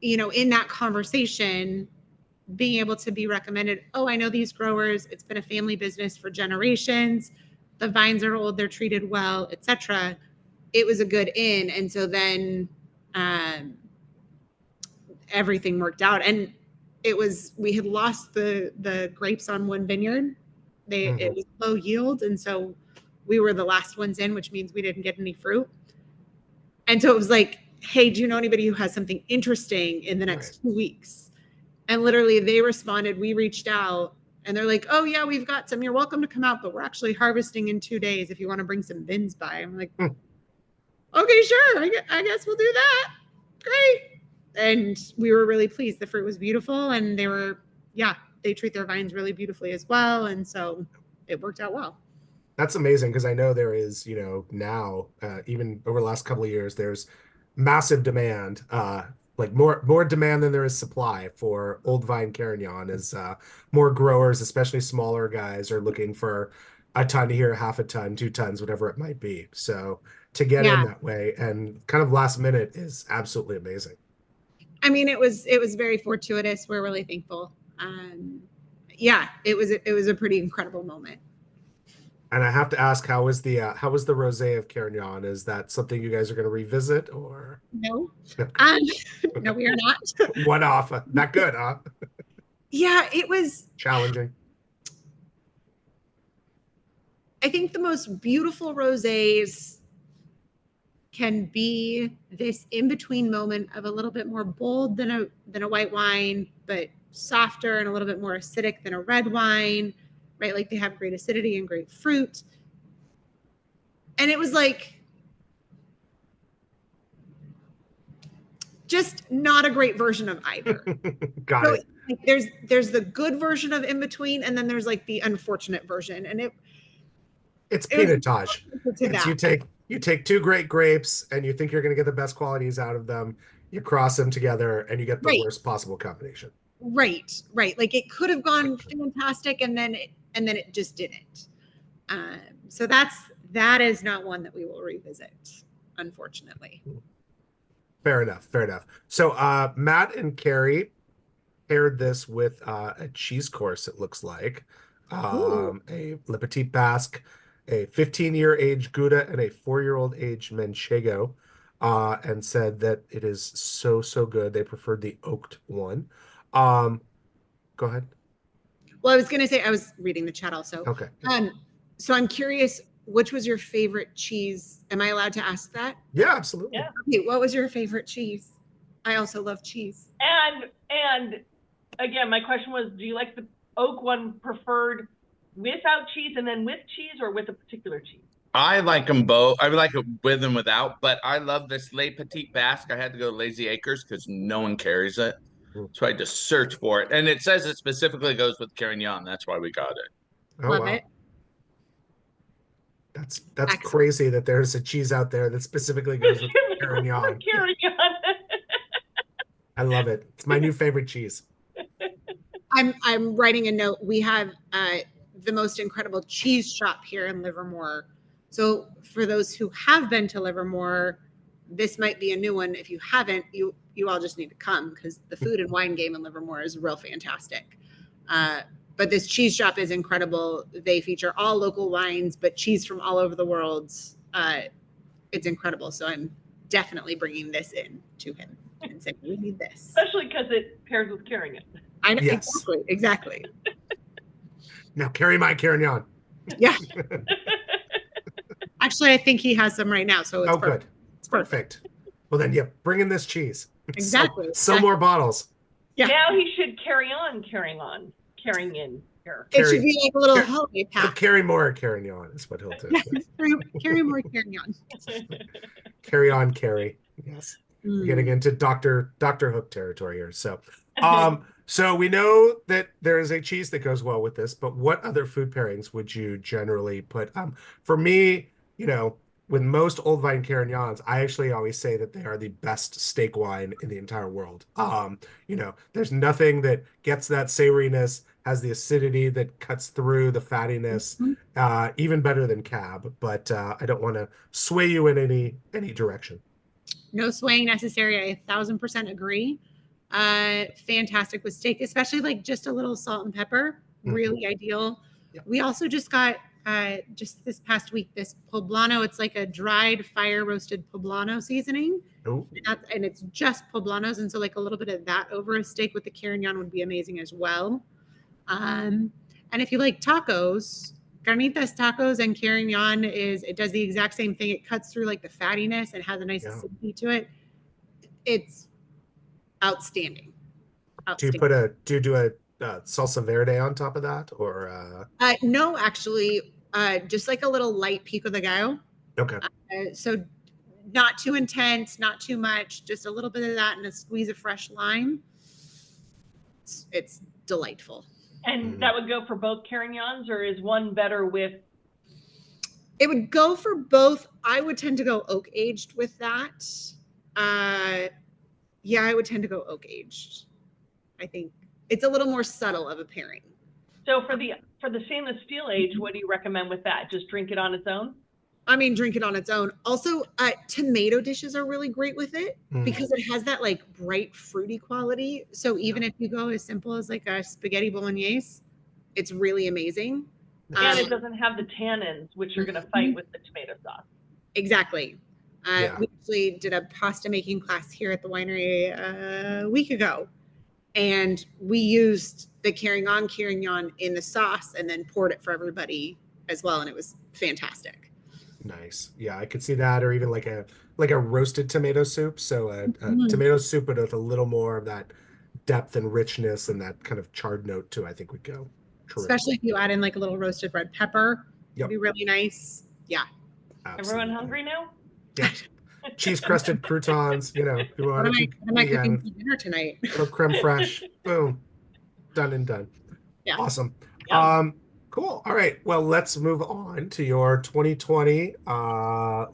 you know, in that conversation, being able to be recommended, oh, I know these growers, it's been a family business for generations, the vines are old, they're treated well, etc. It was a good in. And so then everything worked out. And we had lost the grapes on one vineyard. It was low yield, and so we were the last ones in, which means we didn't get any fruit. And so it was like, hey, do you know anybody who has something interesting in the next 2 weeks? And literally they responded, we reached out, and they're like, oh yeah, we've got some, you're welcome to come out, but we're actually harvesting in 2 days if you want to bring some bins by. I'm like, okay, sure. I guess we'll do that. Great. And we were really pleased. The fruit was beautiful, and they treat their vines really beautifully as well. And so it worked out well. That's amazing, because I know there is, now, even over the last couple of years, there's massive demand, like more demand than there is supply for old vine Carignan, as more growers, especially smaller guys, are looking for a ton here, half a ton, 2 tons, whatever it might be. So to get in that way and kind of last minute is absolutely amazing. I mean, it was very fortuitous. We're really thankful. It was a pretty incredible moment. And I have to ask, how was the rosé of Carignan? Is that something you guys are going to revisit, or no? No, we are not. One off, not good, huh? Yeah, it was challenging. I think the most beautiful rosés can be this in-between moment of a little bit more bold than a white wine, but softer and a little bit more acidic than a red wine, right? Like they have great acidity and great fruit. And it was like just not a great version of either. Got it. Like there's the good version of in between, and then there's like the unfortunate version. And it's pinotage. You take 2 great grapes and you think you're going to get the best qualities out of them. You cross them together and you get the worst possible combination. Right. Like it could have gone fantastic, and then it just didn't. So that is not one that we will revisit, unfortunately. Fair enough. So Matt and Carrie paired this with a cheese course, it looks like. A Le Petit Basque, a 15-year age Gouda, and a 4-year-old age Manchego, and said that it is so good. They preferred the oaked one. Go ahead. Well, I was going to say, I was reading the chat also. Okay. So I'm curious, which was your favorite cheese? Am I allowed to ask that? Yeah, absolutely. Yeah. Okay, what was your favorite cheese? I also love cheese. And again, my question was, do you like the oak one preferred without cheese and then with cheese, or with a particular cheese? I like them both. I like it with and without, but I love this Le Petit Basque. I had to go to Lazy Acres because no one carries it. So I had to search for it. And it says it specifically goes with Carignan. That's why we got it. Oh, Love wow. it. That's Excellent. crazy that there's a cheese out there that specifically goes with Carignan. I love it. It's my new favorite cheese. I'm writing a note. We have the most incredible cheese shop here in Livermore. So for those who have been to Livermore, this might be a new one. If you haven't, you all just need to come, because the food and wine game in Livermore is real fantastic. But this cheese shop is incredible. They feature all local wines, but cheese from all over the world. It's incredible. So I'm definitely bringing this in to him and saying, we need this. Especially because it pairs with Carignan. I know, Yes. Exactly. Now carry my Carignan. Yeah. Actually, I think he has some right now. So it's perfect. Good. It's perfect. Well, then, yeah, bring in this cheese. Exactly. So more bottles. Yeah. Now he should carrying in here. It should be like a little holiday He'll pack. carry more Carignan is what he'll do. Carry more Carignan. Carry on, carry. Yes. We're getting into Dr. Hook territory here. So, so we know that there is a cheese that goes well with this, but what other food pairings would you generally put? For me, with most old vine Carignans, I actually always say that they are the best steak wine in the entire world. There's nothing that gets that savoriness, has the acidity that cuts through the fattiness, even better than Cab. But I don't want to sway you in any direction. No swaying necessary. I 1000% agree. Fantastic with steak, especially like just a little salt and pepper. Really ideal. Yep. We also just got just this past week this poblano. It's like a dried fire roasted poblano seasoning. And it's just poblanos, and so like a little bit of that over a steak with the Carignan would be amazing as well. And if you like tacos, carnitas tacos and Carignan it does the exact same thing. It cuts through like the fattiness and has a nice acidity to it. It's outstanding. Do you do a salsa verde on top of that, or no, actually, just like a little light pico de gallo. Okay. So not too intense, not too much, just a little bit of that and a squeeze of fresh lime. It's delightful. And that would go for both Carignans, or is one better with? It would go for both. I would tend to go oak aged with that. Yeah, I would tend to go oak aged. I think it's a little more subtle of a pairing. So for the stainless steel age, what do you recommend with that? Just drink it on its own? I mean, drink it on its own. Also, tomato dishes are really great with it because it has that like bright fruity quality. So even if you go as simple as like a spaghetti bolognese, it's really amazing. And it doesn't have the tannins, which are going to fight with the tomato sauce. Exactly. We actually did a pasta making class here at the winery a week ago, and we used the Carignan in the sauce and then poured it for everybody as well, and it was fantastic. Nice. Yeah, I could see that, or even like a roasted tomato soup. So a tomato soup with a little more of that depth and richness and that kind of charred note too, I think would go. Terrific. Especially if you add in like a little roasted red pepper. It'd be really nice. Yeah. Absolutely. Everyone hungry now? Yeah. Cheese crusted croutons, if you want what am I cooking for dinner tonight? Little creme fraiche. Boom. Done and done. Yeah. Awesome. Yeah. Cool. All right. Well, let's move on to your 2020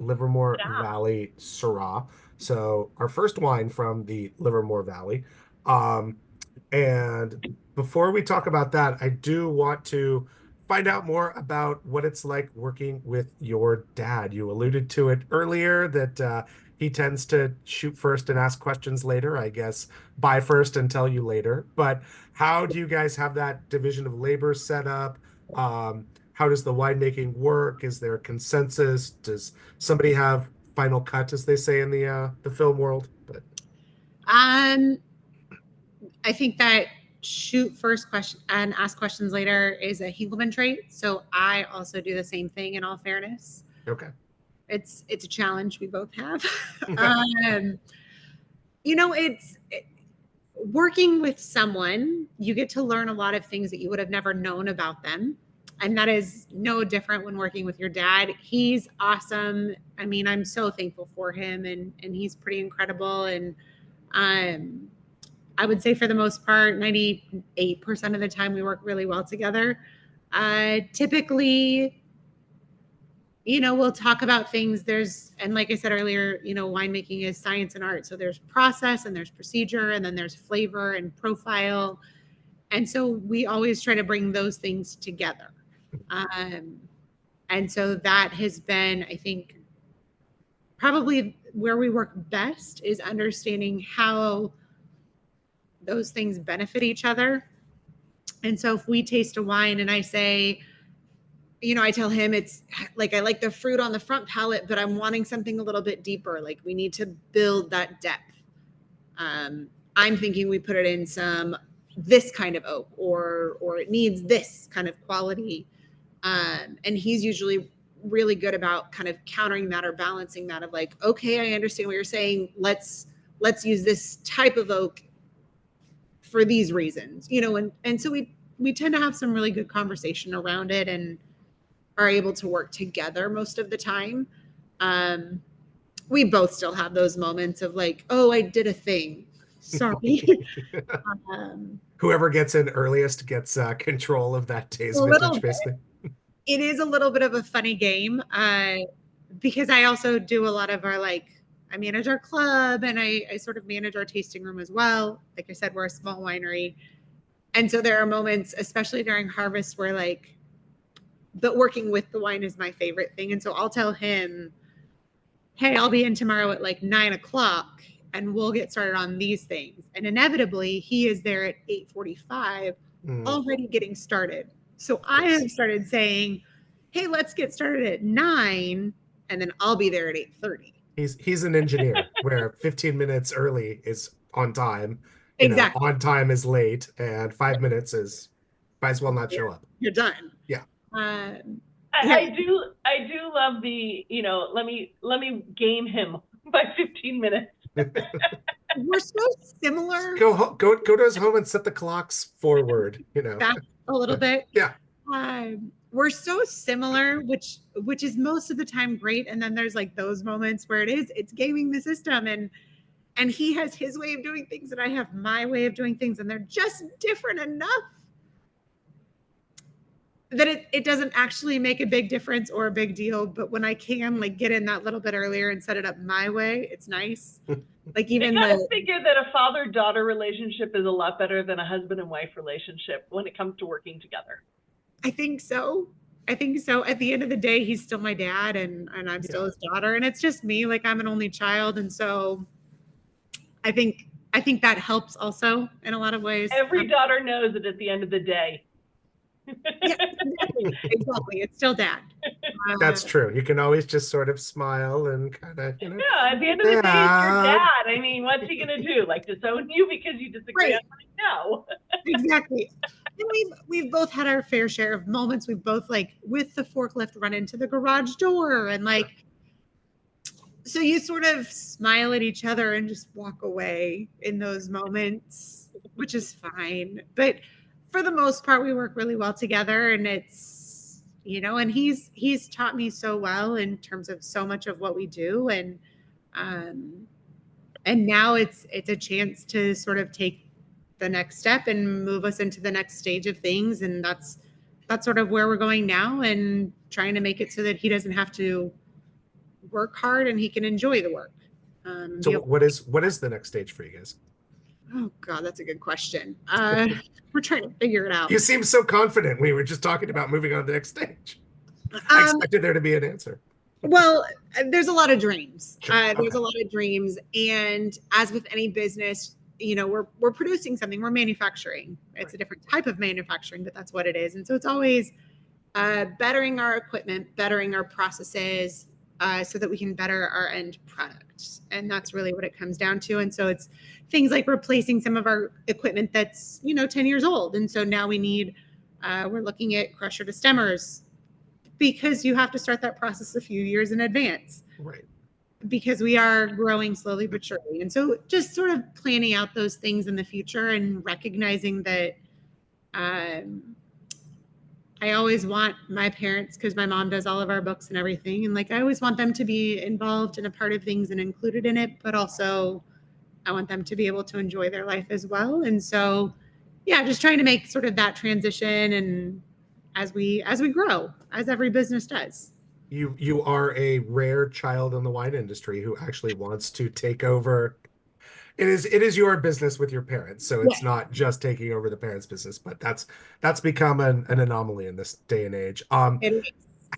Livermore Valley Syrah. So our first wine from the Livermore Valley. And before we talk about that, I do want to find out more about what it's like working with your dad. You alluded to it earlier that he tends to shoot first and ask questions later, I guess, buy first and tell you later. But how do you guys have that division of labor set up? How does the winemaking work? Is there a consensus? Does somebody have final cut, as they say in the film world? But I think that shoot first question and ask questions later is a Henkelmann trait. So I also do the same thing, in all fairness. okay. It's a challenge we both have. It's working with someone, you get to learn a lot of things that you would have never known about them. And that is no different when working with your dad. He's awesome. I mean, I'm so thankful for him, and he's pretty incredible. And I would say for the most part, 98% of the time we work really well together. Typically, we'll talk about things. And like I said earlier, winemaking is science and art. So there's process and there's procedure, and then there's flavor and profile. And so we always try to bring those things together. And so that has been, I think, probably where we work best, is understanding how those things benefit each other. And so if we taste a wine and I say, I tell him it's like, I like the fruit on the front palate, but I'm wanting something a little bit deeper. Like, we need to build that depth. I'm thinking we put it in this kind of oak, or it needs this kind of quality. And he's usually really good about kind of countering that or balancing that, of like, okay, I understand what you're saying. Let's use this type of oak for these reasons, and so we tend to have some really good conversation around it, and are able to work together most of the time. We both still have those moments of like, oh, I did a thing. Sorry. Whoever gets in earliest gets control of that day's vintage, basically. It is a little bit of a funny game, because I also do a lot of I manage our club, and I sort of manage our tasting room as well. Like I said, we're a small winery. And so there are moments, especially during harvest, where but working with the wine is my favorite thing. And so I'll tell him, hey, I'll be in tomorrow at 9:00, and we'll get started on these things. And inevitably he is there at 8:45 already getting started. So I have started saying, hey, let's get started at 9, and then I'll be there at 8:30. He's an engineer where 15 minutes early is on time. Exactly. On time is late, and 5 minutes is might as well not show up. You're done. Yeah. I do love the, let me game him by 15 minutes. We're so similar. Go to his home and set the clocks forward, back a little bit. Yeah. We're so similar, which is most of the time great. And then there's those moments where it's gaming the system, and he has his way of doing things and I have my way of doing things, and they're just different enough that it doesn't actually make a big difference or a big deal. But when I can get in that little bit earlier and set it up my way, it's nice. Even I figure that a father-daughter relationship is a lot better than a husband and wife relationship when it comes to working together. I think so. At the end of the day, he's still my dad, and I'm still his daughter, and it's just me. I'm an only child, and so I think that helps also in a lot of ways. Every daughter knows that at the end of the day. Yeah, exactly. It's still dad. That's true. You can always just sort of smile and kind of, Yeah, at the end of the day, it's your dad. I mean, what's he going to do? Disown you because you disagree on something? No. Exactly. And we've both had our fair share of moments. We've both with the forklift run into the garage door, and so you sort of smile at each other and just walk away in those moments, which is fine. But for the most part, we work really well together, and it's, and he's taught me so well in terms of so much of what we do. And now it's a chance to sort of take the next step and move us into the next stage of things. And that's sort of where we're going now, and trying to make it so that he doesn't have to work hard and he can enjoy the work. So what is the next stage for you guys? Oh God, that's a good question. We're trying to figure it out. You seem so confident. We were just talking about moving on to the next stage. I expected there to be an answer. Well, there's a lot of dreams. Sure. There's Okay. a lot of dreams, and as with any business, we're producing something. We're manufacturing. It's a different type of manufacturing, but that's what it is. And so it's always bettering our equipment, bettering our processes, so that we can better our end product. And that's really what it comes down to. And so it's things like replacing some of our equipment that's 10 years old. And so now we're looking at crusher to stemmers, because you have to start that process a few years in advance. Right. Because we are growing slowly but surely. And so just sort of planning out those things in the future and recognizing that I always want my parents, because my mom does all of our books and everything, and like I always want them to be involved and a part of things and included in it, but also I want them to be able to enjoy their life as well. And so, yeah, just trying to make sort of that transition, and as we grow, as every business does. You are a rare child in the wine industry who actually wants to take over. It is your business with your parents, so it's not just taking over the parents' business, but that's become an anomaly in this day and age.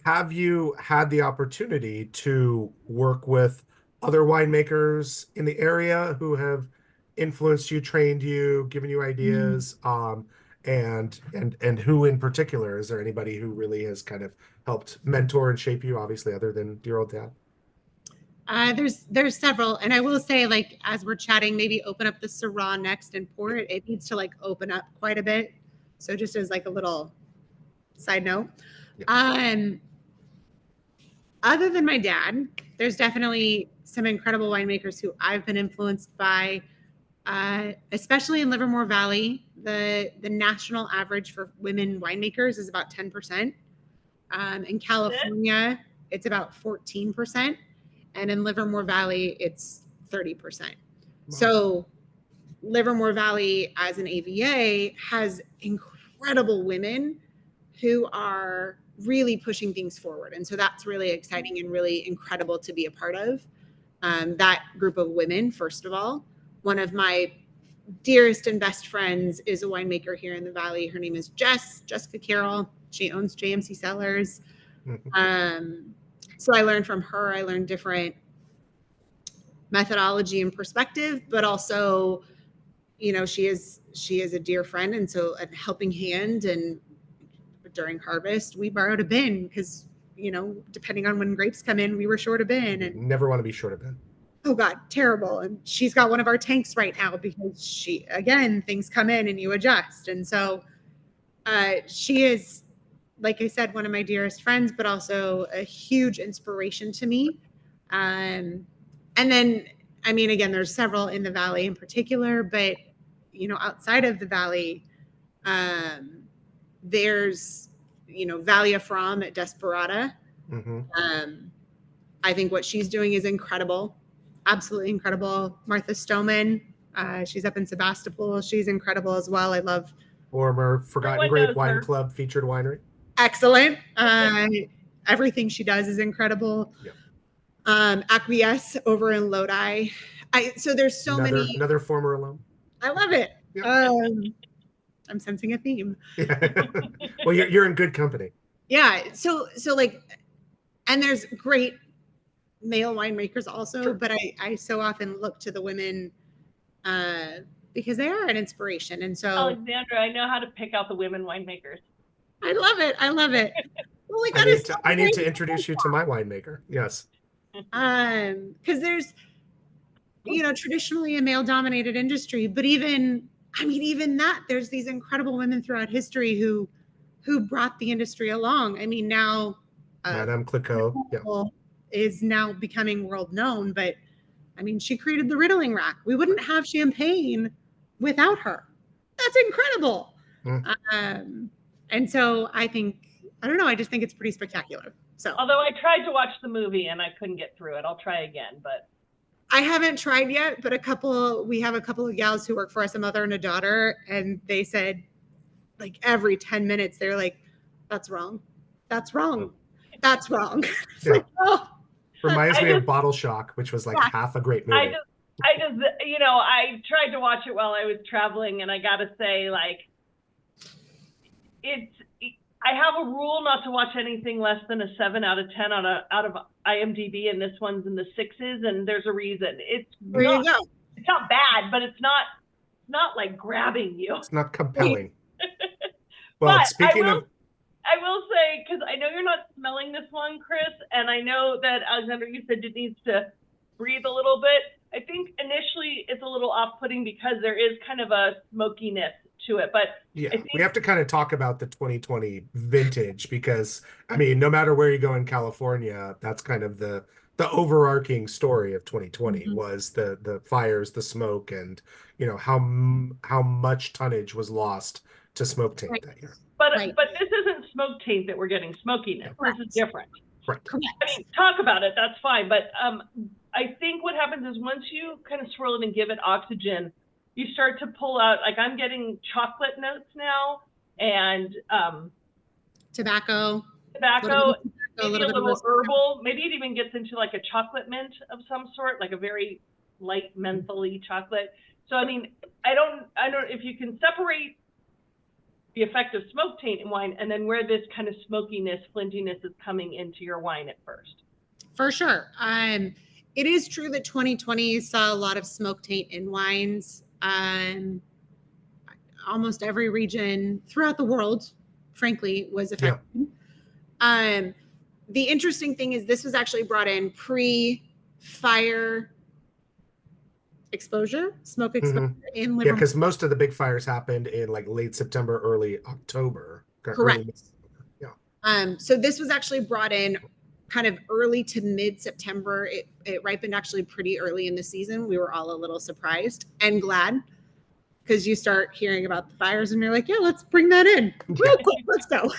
Have you had the opportunity to work with other winemakers in the area who have influenced you, trained you, given you ideas? And who in particular? Is there anybody who really has kind of helped mentor and shape you, obviously, other than your old dad? There's several, and I will say, like, as we're chatting, maybe open up the Syrah next and pour it. It needs to like open up quite a bit. So just as like a little side note. Yeah. Other than my dad, there's definitely some incredible winemakers who I've been influenced by, especially in Livermore Valley. The national average for women winemakers is about 10%. In California, it's about 14%. And in Livermore Valley, it's 30%. Wow. So Livermore Valley as an AVA has incredible women who are really pushing things forward. And so that's really exciting and really incredible to be a part of. That group of women, first of all. One of my dearest and best friends is a winemaker here in the Valley. Her name is Jessica Carroll. She owns JMC Cellars. So I learned from her. I learned different methodology and perspective, but also, she is a dear friend. And so a helping hand. And during harvest, we borrowed a bin because, depending on when grapes come in, we were short a bin. And never want to be short a bin. Oh God, terrible. And she's got one of our tanks right now because things come in and you adjust. And so she is, like I said, one of my dearest friends, but also a huge inspiration to me. And then, again, there's several in the Valley in particular, but, outside of the Valley, there's, Valia Fromm at Desperata. I think what she's doing is incredible. Absolutely incredible. Martha Stoneman, she's up in Sebastopol. She's incredible as well. I love. Former Forgotten Grape Wine Club featured winery. Excellent. Everything she does is incredible. Yep. Acquiesce over in Lodi. So there's many. Another former alum. I love it. Yep. I'm sensing a theme. Well, you're in good company. Yeah. So like, and there's great male winemakers also, sure. But I so often look to the women because they are an inspiration. And so Alexandra, I know how to pick out the women winemakers. I love it. Well, I need to introduce you to my winemaker. Yes. Because there's, traditionally a male-dominated industry, but even that, there's these incredible women throughout history who brought the industry along. Now Madame Clicquot is now becoming world known, but she created the riddling rack. We wouldn't have champagne without her. That's incredible. And so I just think it's pretty spectacular. So, although I tried to watch the movie and I couldn't get through it, I'll try again. But I haven't tried yet. But we have a couple of gals who work for us, a mother and a daughter, and they said, like every 10 minutes, they're like, "That's wrong. That's wrong. That's wrong." Yeah. Reminds me of Bottle Shock, which was like half a great movie. I just, I tried to watch it while I was traveling, and I gotta say, like, I have a rule not to watch anything less than a 7 out of 10 out of IMDb, and this one's in the 6s, and there's a reason. It's not bad, but it's not like grabbing you. It's not compelling. Well, but speaking of, I will say, because I know you're not smelling this one, Chris, and I know that Alexandra, you said it needs to breathe a little bit. I think initially it's a little off-putting because there is kind of a smokiness to it, but yeah, we have to kind of talk about the 2020 vintage because, I mean, no matter where you go in California, that's kind of the overarching story of 2020 was the fires, the smoke, and how much tonnage was lost to smoke taint that year. But this isn't smoke taint that we're getting smokiness. This is different. Right. Correct. I mean, talk about it. That's fine. But I think what happens is once you kind of swirl it and give it oxygen, you start to pull out, like I'm getting chocolate notes now and tobacco, maybe a little of herbal. Maybe it even gets into like a chocolate mint of some sort, like a very light mentholy chocolate. So, I mean, I don't if you can separate the effect of smoke taint in wine and then where this kind of smokiness, flintiness is coming into your wine at first. For sure. It is true that 2020 saw a lot of smoke taint in wines. Almost every region throughout the world, frankly, was affected. Yeah. The interesting thing is this was actually brought in pre-fire exposure, smoke exposure in Livermore. Yeah, because most of the big fires happened in like late September, early October. Correct. So this was actually brought in kind of early to mid-September. It ripened actually pretty early in the season. We were all a little surprised and glad because you start hearing about the fires and you're like, yeah, let's bring that in real quick. Let's go.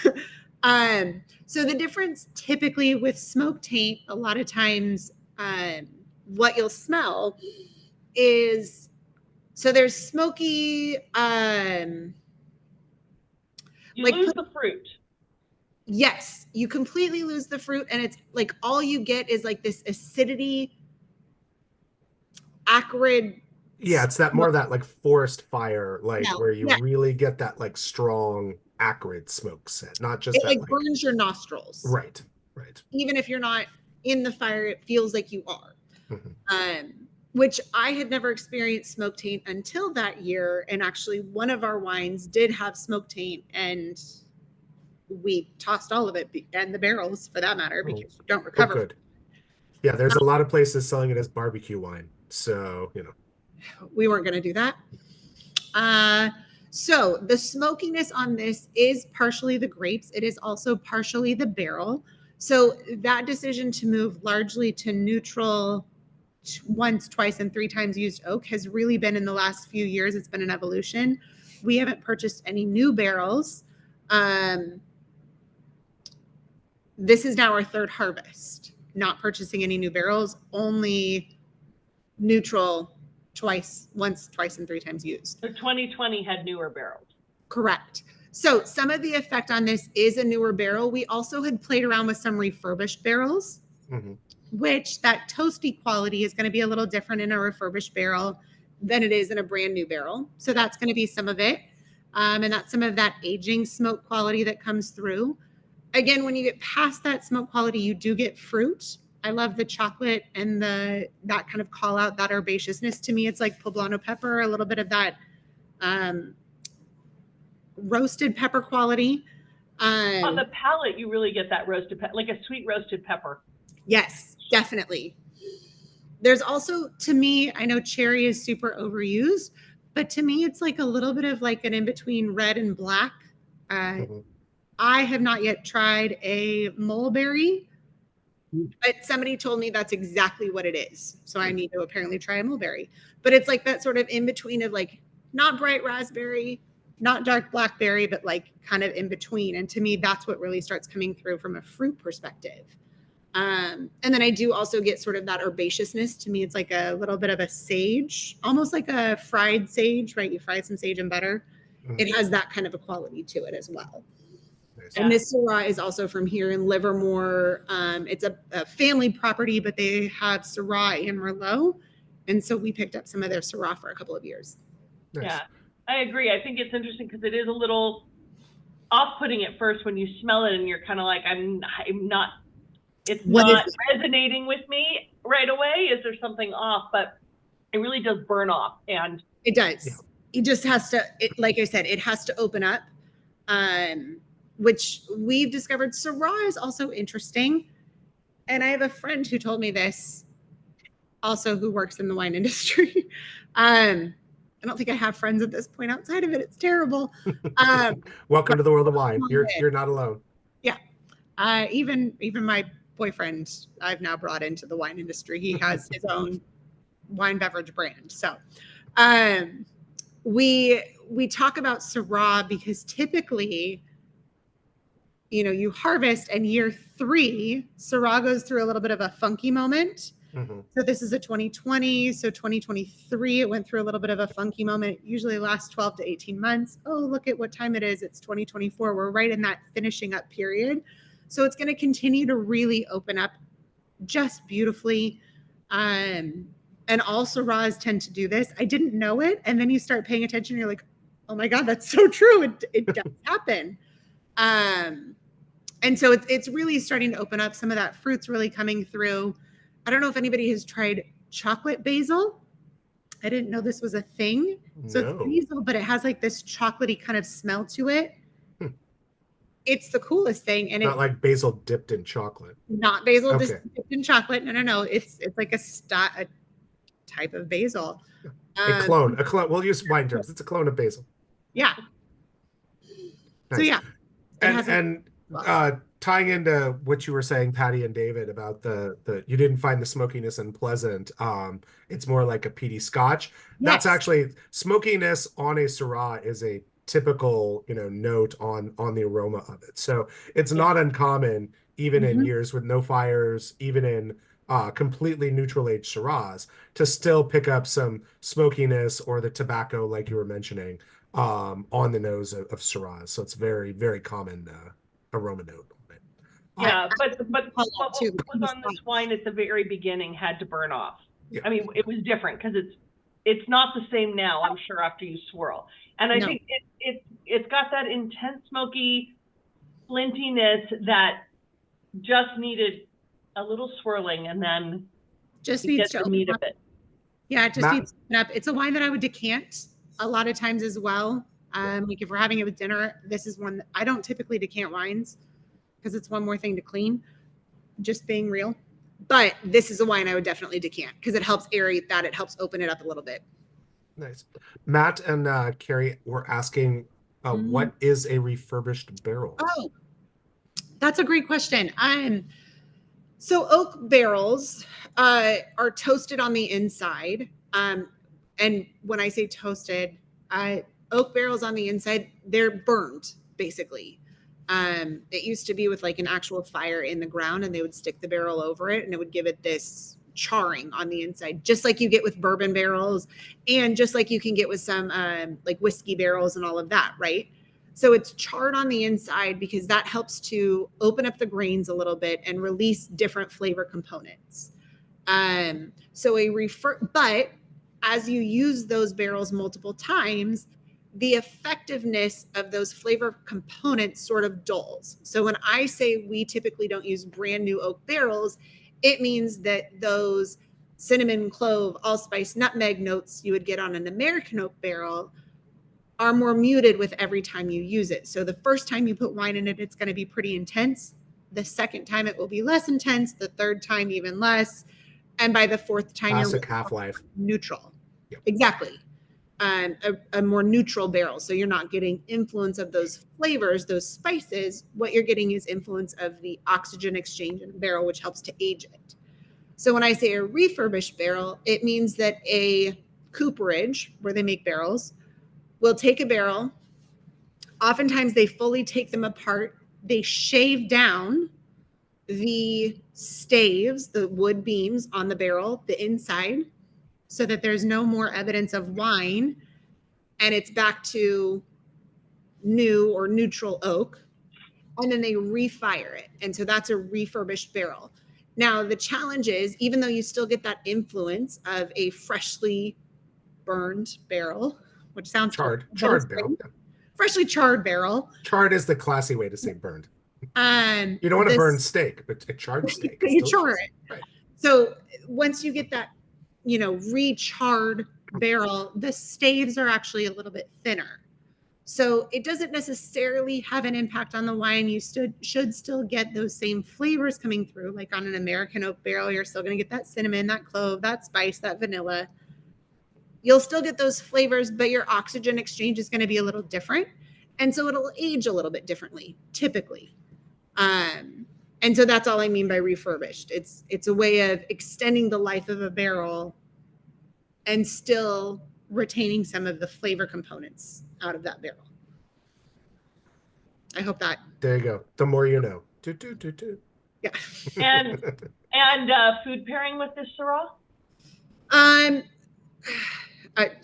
So the difference typically with smoke taint, a lot of times what you'll smell is, so there's smoky. You lose the fruit. Yes, you completely lose the fruit, and it's like all you get is like this acidity, acrid. Yeah, it's that more of that like forest fire, like where you really get that like strong acrid smoke scent, not just it that like burns your nostrils. Right. Even if you're not in the fire, it feels like you are. Which I had never experienced smoke taint until that year, and actually one of our wines did have smoke taint, and we tossed all of it and the barrels for that matter because you don't recover. Good. Yeah, there's a lot of places selling it as barbecue wine. So, we weren't going to do that. So the smokiness on this is partially the grapes. It is also partially the barrel. So that decision to move largely to neutral once, twice, and 3 times used oak has really been in the last few years. It's been an evolution. We haven't purchased any new barrels. This is now our 3rd harvest, not purchasing any new barrels, only neutral once, twice, and 3 times used. So 2020 had newer barrels. Correct. So some of the effect on this is a newer barrel. We also had played around with some refurbished barrels, which that toasty quality is going to be a little different in a refurbished barrel than it is in a brand new barrel. So that's going to be some of it. And that's some of that aging smoke quality that comes through. Again, when you get past that smoke quality, you do get fruit. I love the chocolate and that kind of call out, that herbaceousness. To me, it's like poblano pepper, a little bit of that roasted pepper quality. On the palate, you really get that roasted pepper, like a sweet roasted pepper. Yes, definitely. There's also, to me, I know cherry is super overused, but to me, it's like a little bit of like an in-between red and black. I have not yet tried a mulberry, but somebody told me that's exactly what it is. So I need to apparently try a mulberry. But it's like that sort of in-between of like not bright raspberry, not dark blackberry, but like kind of in between. And to me, that's what really starts coming through from a fruit perspective. And then I do also get sort of that herbaceousness. To me, it's like a little bit of a sage, almost like a fried sage, right? You fry some sage in butter. It has that kind of a quality to it as well. And this Syrah is also from here in Livermore. It's a family property, but they have Syrah and Merlot. And so we picked up some of their Syrah for a couple of years. Nice. Yeah, I agree. I think it's interesting because it is a little off-putting at first when you smell it and you're kind of like, I'm not, it's What not is resonating with me right away. Is there something off? But it really does burn off. And it does. Yeah. It just has to, like I said, it has to open up, which we've discovered. Syrah is also interesting. And I have a friend who told me this, also who works in the wine industry. I don't think I have friends at this point outside of it. It's terrible. Welcome to the world of wine. You're not alone. Yeah. Even my boyfriend, I've now brought into the wine industry. He has his own wine beverage brand. So we talk about Syrah because typically, you know, you harvest and year 3, Syrah goes through a little bit of a funky moment. Mm-hmm. So this is a 2020. So 2023, it went through a little bit of a funky moment. It usually lasts 12 to 18 months. Oh, look at what time it is. It's 2024. We're right in that finishing up period. So it's going to continue to really open up just beautifully. And all Syrahs tend to do this. I didn't know it. And then you start paying attention. You're like, oh my God, that's so true. It does happen. And so it's really starting to open up. Some of that fruit's really coming through. I don't know if anybody has tried chocolate basil. I didn't know this was a thing. So No. it's basil, but it has like this chocolatey kind of smell to it. It's the coolest thing. And Not like basil dipped in chocolate. not basil Okay. just dipped in chocolate. No. It's like a type of basil. A clone. We'll use wine terms. It's a clone of basil. Yeah. Nice. So yeah. And tying into what you were saying, Patty and David, about the you didn't find the smokiness unpleasant. It's more like a peaty Scotch. That's Yes. actually smokiness on a Syrah is a typical, note on the aroma of it. So it's not uncommon, even in years with no fires, even in completely neutral aged Syrahs, to still pick up some smokiness or the tobacco, like you were mentioning, on the nose of Syrahs. So it's very, very common aroma note on it. yeah, but what Call out was too. on this wine at the very beginning had to burn off. Yeah. I mean, it was different because it's not the same now, I'm sure, after you swirl. And I think it's got that intense smoky flintiness that just needed a little swirling, and then Just you needs get to the meat open of up. it. Yeah, it just Matt? needs to open up. It's a wine that I would decant a lot of times as well. Like if we're having it with dinner, this is one that I don't typically decant wines because it's one more thing to clean, just being real. But this is a wine I would definitely decant because it helps aerate that. It helps open it up a little bit. Nice. Matt and Carrie were asking, what is a refurbished barrel? Oh, that's a great question. So oak barrels are toasted on the inside. And when I say toasted, oak barrels on the inside, they're burned, basically. It used to be with like an actual fire in the ground, and they would stick the barrel over it, and it would give it this charring on the inside, just like you get with bourbon barrels, and just like you can get with some like whiskey barrels and all of that, right? So it's charred on the inside because that helps to open up the grains a little bit and release different flavor components. But as you use those barrels multiple times, the effectiveness of those flavor components sort of dulls. So when I say we typically don't use brand new oak barrels, it means that those cinnamon, clove, allspice, nutmeg notes you would get on an American oak barrel are more muted with every time you use it. So the first time you put wine in it, it's going to be pretty intense. The second time it will be less intense. The third time even less. And by the fourth time, Classic you're half-life. neutral. Yep. Exactly. A more neutral barrel. So you're not getting influence of those flavors, those spices. What you're getting is influence of the oxygen exchange in the barrel, which helps to age it. So when I say a refurbished barrel, it means that a cooperage, where they make barrels, will take a barrel. Oftentimes they fully take them apart. They shave down the staves, the wood beams on the barrel, the inside, so that there's no more evidence of wine, and it's back to new or neutral oak. And then they refire it. And so that's a refurbished barrel. Now, the challenge is, even though you still get that influence of a freshly burned barrel, which sounds Charred horrible, barrel. Yeah. freshly charred barrel. Charred is the classy way to say burned. You don't want to burn steak, but a charred steak is you delicious. char it. Right. So once you get that, recharred barrel, the staves are actually a little bit thinner. So it doesn't necessarily have an impact on the wine. You should still get those same flavors coming through. Like on an American oak barrel, you're still going to get that cinnamon, that clove, that spice, that vanilla. You'll still get those flavors, but your oxygen exchange is going to be a little different. And so it'll age a little bit differently, typically. And so that's all I mean by refurbished. It's a way of extending the life of a barrel and still retaining some of the flavor components out of that barrel. I hope that. There you go. The more you know. Yeah. And food pairing with this Syrah?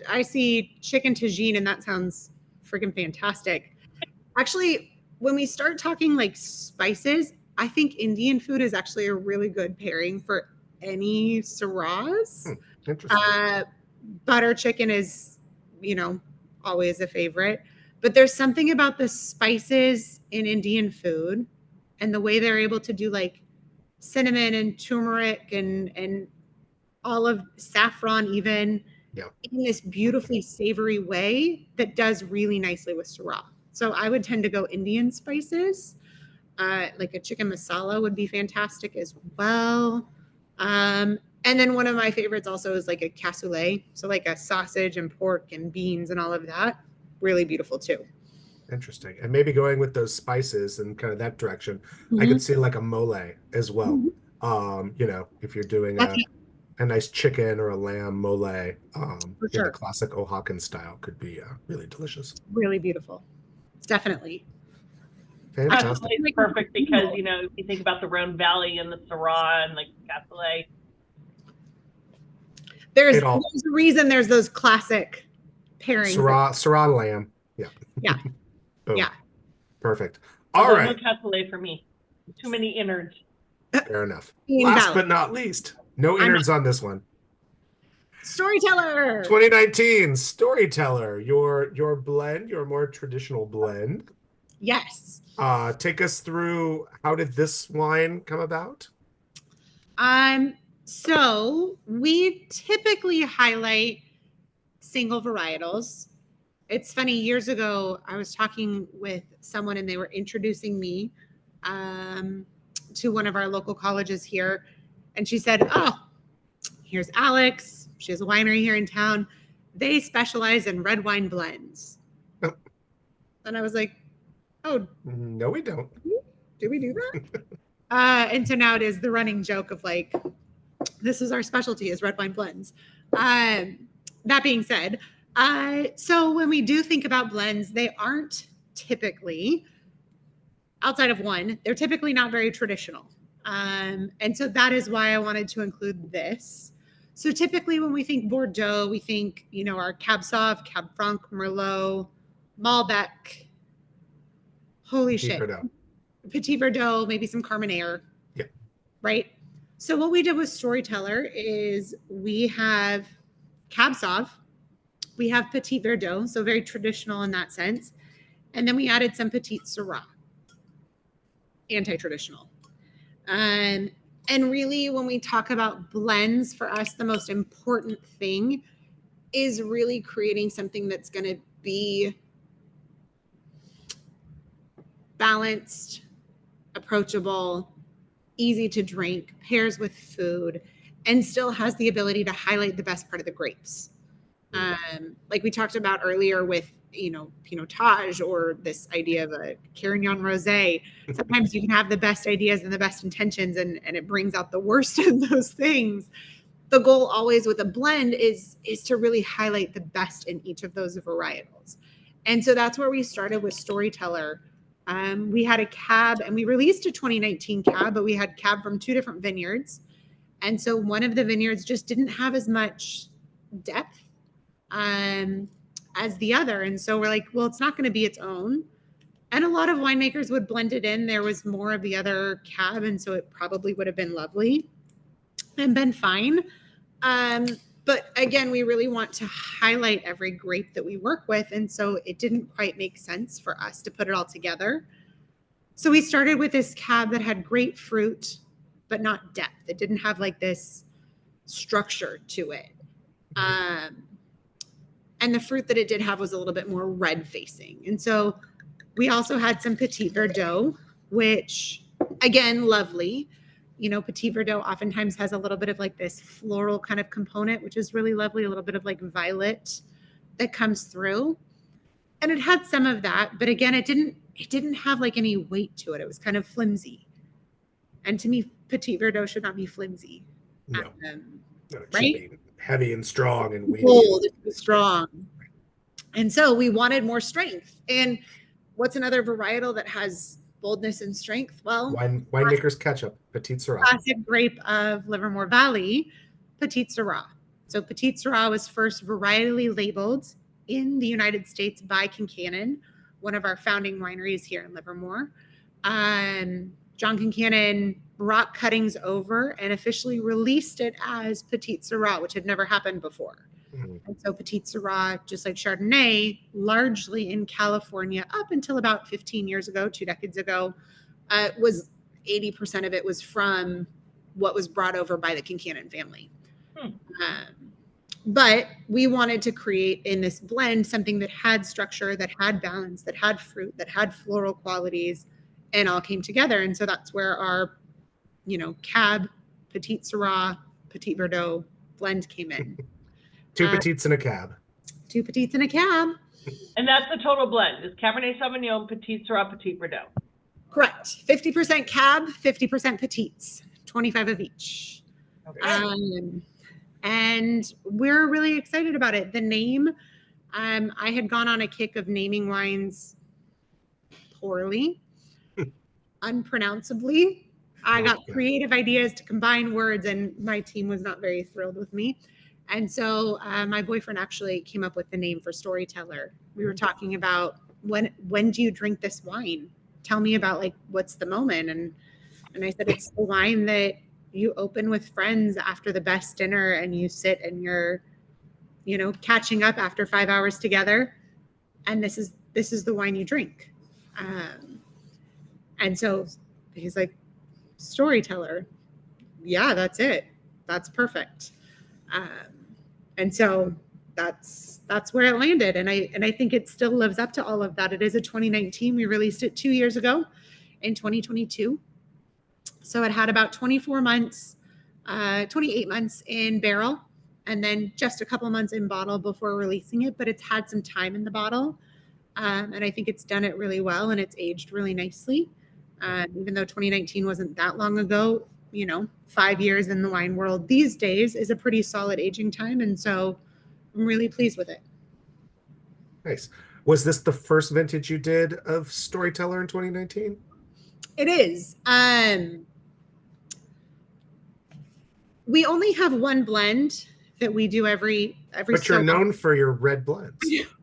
I see chicken tagine, and that sounds freaking fantastic. Actually, when we start talking like spices, I think Indian food is actually a really good pairing for any Syrahs. Interesting. Butter chicken is, always a favorite. But there's something about the spices in Indian food and the way they're able to do like cinnamon and turmeric and olive, saffron even, in this beautifully savory way that does really nicely with Syrah. So I would tend to go Indian spices. Like a chicken masala would be fantastic as well. And then one of my favorites also is like a cassoulet. So like a sausage and pork and beans and all of that. Really beautiful too. Interesting. And maybe going with those spices and kind of that direction, I could see like a mole as well. If you're doing a nice chicken or a lamb mole, in the classic Oaxacan style could be really delicious. Really beautiful. Definitely. Fantastic. It's perfect because, if you think about the Rhone Valley and the Syrah and like cassoulet. There's a reason there's those classic pairings. Syrah lamb. Yeah. Yeah. Boom. Yeah. Perfect. All right. No cassoulet for me. Too many innards. Fair enough. Last but not least, no innards on this one. Storyteller. 2019 Storyteller. Your blend, your more traditional blend. Yes. Take us through, how did this wine come about? So we typically highlight single varietals. It's funny, years ago, I was talking with someone and they were introducing me to one of our local colleges here. And she said, here's Alex. She has a winery here in town. They specialize in red wine blends. Oh. And I was like, oh. No, we don't. Do we do that? And so now it is the running joke of like, this is our specialty is red wine blends. That being said, so when we do think about blends, they aren't typically, outside of one, they're typically not very traditional. And so that is why I wanted to include this. So typically when we think Bordeaux, we think, our Cab Sauv, Cab Franc, Merlot, Malbec, holy shit. Verdot. Petit Verdot, maybe some Carmenere. Yeah. Right? So what we did with Storyteller is we have Cab Sauv, we have Petit Verdot, so very traditional in that sense. And then we added some Petite Sirah, anti-traditional. And really, when we talk about blends, for us, the most important thing is really creating something that's going to be balanced, approachable, easy to drink, pairs with food, and still has the ability to highlight the best part of the grapes. Like we talked about earlier with, Pinotage or this idea of a Carignan rosé. Sometimes you can have the best ideas and the best intentions and it brings out the worst of those things. The goal always with a blend is to really highlight the best in each of those varietals. And so that's where we started with Storyteller. We had a cab and we released a 2019 cab, but we had cab from two different vineyards. And so one of the vineyards just didn't have as much depth as the other. And so we're like, well, it's not going to be its own. And a lot of winemakers would blend it in. There was more of the other cab, and so it probably would have been lovely and been fine. But again, we really want to highlight every grape that we work with, and so it didn't quite make sense for us to put it all together. So we started with this cab that had great fruit, but not depth. It didn't have like this structure to it. And the fruit that it did have was a little bit more red facing. And so we also had some Petit Verdot, which again, lovely. You know, Petit Verdot oftentimes has a little bit of like this floral kind of component, which is really lovely. A little bit of like violet that comes through. And it had some of that, but again, it didn't have like any weight to it. It was kind of flimsy. And to me, Petit Verdot should not be flimsy. No, it should right? be heavy and strong and weedy. Bold and strong. And so we wanted more strength. And what's another varietal that has boldness and strength? Well, Winemaker's ketchup, Petite Sirah. Classic grape of Livermore Valley, Petite Sirah. So Petite Sirah was first varietally labeled in the United States by Concannon, one of our founding wineries here in Livermore. John Concannon brought cuttings over and officially released it as Petite Sirah, which had never happened before. Mm-hmm. And so Petite Sirah, just like Chardonnay, largely in California up until about 15 years ago, 2 decades ago, was 80% of it was from what was brought over by the Concannon family. But we wanted to create in this blend something that had structure, that had balance, that had fruit, that had floral qualities, and all came together. And so that's where our, Cab, Petite Sirah, Petit Verdot blend came in. 2 petites in a cab. 2 petites in a cab. And that's the total blend. Is Cabernet Sauvignon, Petite Sirah, Petit Verdot. Correct. 50% cab, 50% petites, 25 of each. Okay. And we're really excited about it. The name, I had gone on a kick of naming wines poorly, unpronounceably. I got creative ideas to combine words, and my team was not very thrilled with me. And so my boyfriend actually came up with the name for Storyteller. We were talking about when do you drink this wine? Tell me about like what's the moment. And I said it's the wine that you open with friends after the best dinner, and you sit and you're, catching up after 5 hours together, and this is the wine you drink. And so he's like, Storyteller. Yeah, that's it. That's perfect. And so that's where it landed. And I think it still lives up to all of that. It is a 2019. We released it 2 years ago in 2022. So it had about 28 months in barrel, and then just a couple months in bottle before releasing it, but it's had some time in the bottle. And I think it's done it really well, and it's aged really nicely. Even though 2019 wasn't that long ago, 5 years in the wine world these days is a pretty solid aging time. And so I'm really pleased with it. Nice. Was this the first vintage you did of Storyteller in 2019? It is. We only have one blend that we do every. But you're known for your red blends,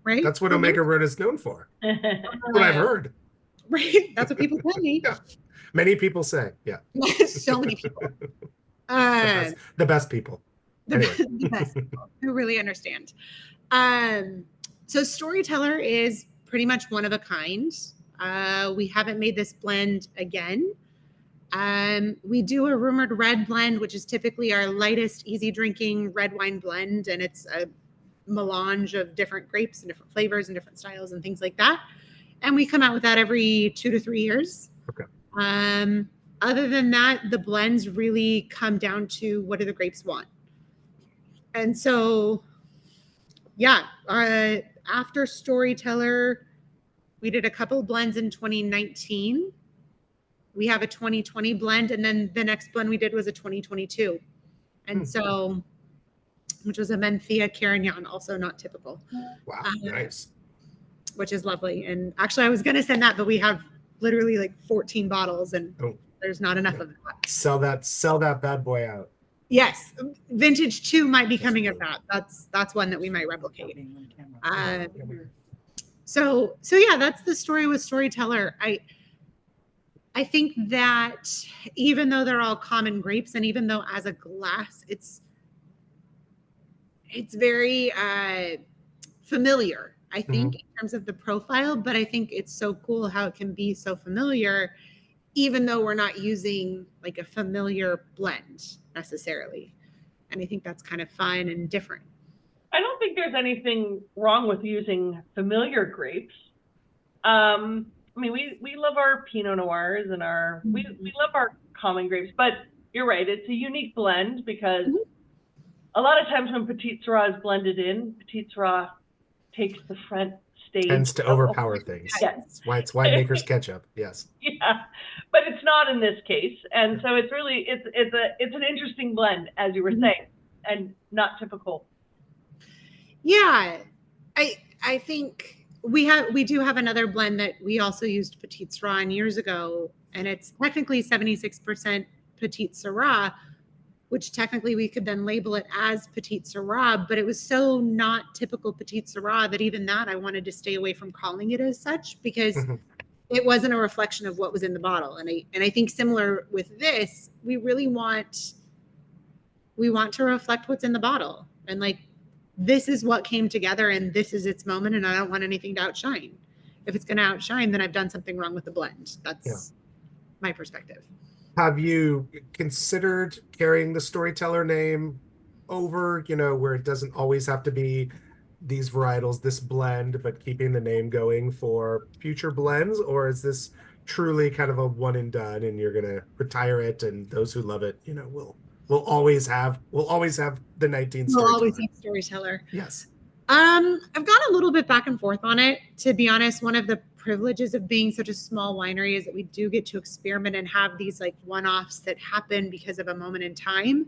right? That's what Omega Road is known for. That's what I've heard. Right. That's what people tell me. Yeah. Many people say, yeah. So many people. The best people. Anyway. The best people who really understand. So Storyteller is pretty much one of a kind. We haven't made this blend again. We do a rumored red blend, which is typically our lightest, easy drinking red wine blend. And it's a melange of different grapes and different flavors and different styles and things like that. And we come out with that every 2 to 3 years. Okay. Other than that, the blends really come down to what do the grapes want. And so, after Storyteller, we did a couple of blends in 2019. We have a 2020 blend, and then the next blend we did was a 2022. And so, which was a Menthea Carignan, also not typical. Wow, nice. Which is lovely. And actually, I was going to send that, but we have literally like 14 bottles, and there's not enough of that. Sell that bad boy out. Yes, vintage 2 might be coming of that. That's one that we might replicate. So yeah, that's the story with Storyteller. I think that even though they're all common grapes, and even though as a glass, it's very familiar, I think, in terms of the profile, but I think it's so cool how it can be so familiar, even though we're not using like a familiar blend necessarily. And I think that's kind of fun and different. I don't think there's anything wrong with using familiar grapes. I mean, we love our Pinot Noirs and we love our common grapes, but you're right. It's a unique blend because a lot of times when Petite Sirah is blended in, Petite Sirah takes the front stage. Tends to overpower things. Yes. It's why it's winemaker's ketchup. Yes. Yeah, but it's not in this case, and so it's really it's an interesting blend, as you were saying, and not typical. Yeah, I think we do have another blend that we also used Petite Sirah on years ago, and it's technically 76% Petite Sirah, which technically we could then label it as Petite Sirah, but it was so not typical Petite Sirah that even that I wanted to stay away from calling it as such, because it wasn't a reflection of what was in the bottle. And I think similar with this, we really want to reflect what's in the bottle, and like, this is what came together and this is its moment, and I don't want anything to outshine. If it's going to outshine, then I've done something wrong with the blend. That's my perspective. Have you considered carrying the Storyteller name over, where it doesn't always have to be these varietals, this blend, but keeping the name going for future blends? Or is this truly kind of a one and done, and you're going to retire it, and those who love it, we'll always have the 19 Storyteller. We'll always have Storyteller. Yes. I've gone a little bit back and forth on it. To be honest, one of the privileges of being such a small winery is that we do get to experiment and have these like one-offs that happen because of a moment in time.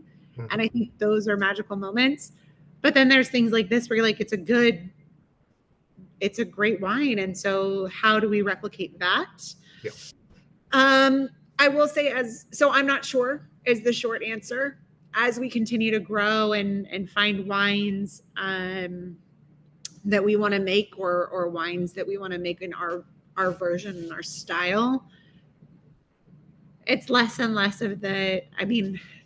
And I think those are magical moments. But then there's things like this where you're like, it's a great wine. And so how do we replicate that? Yeah. I will say so I'm not sure is the short answer. As we continue to grow and find wines that we want to make, or wines that we want to make in our version and our style, it's less and less of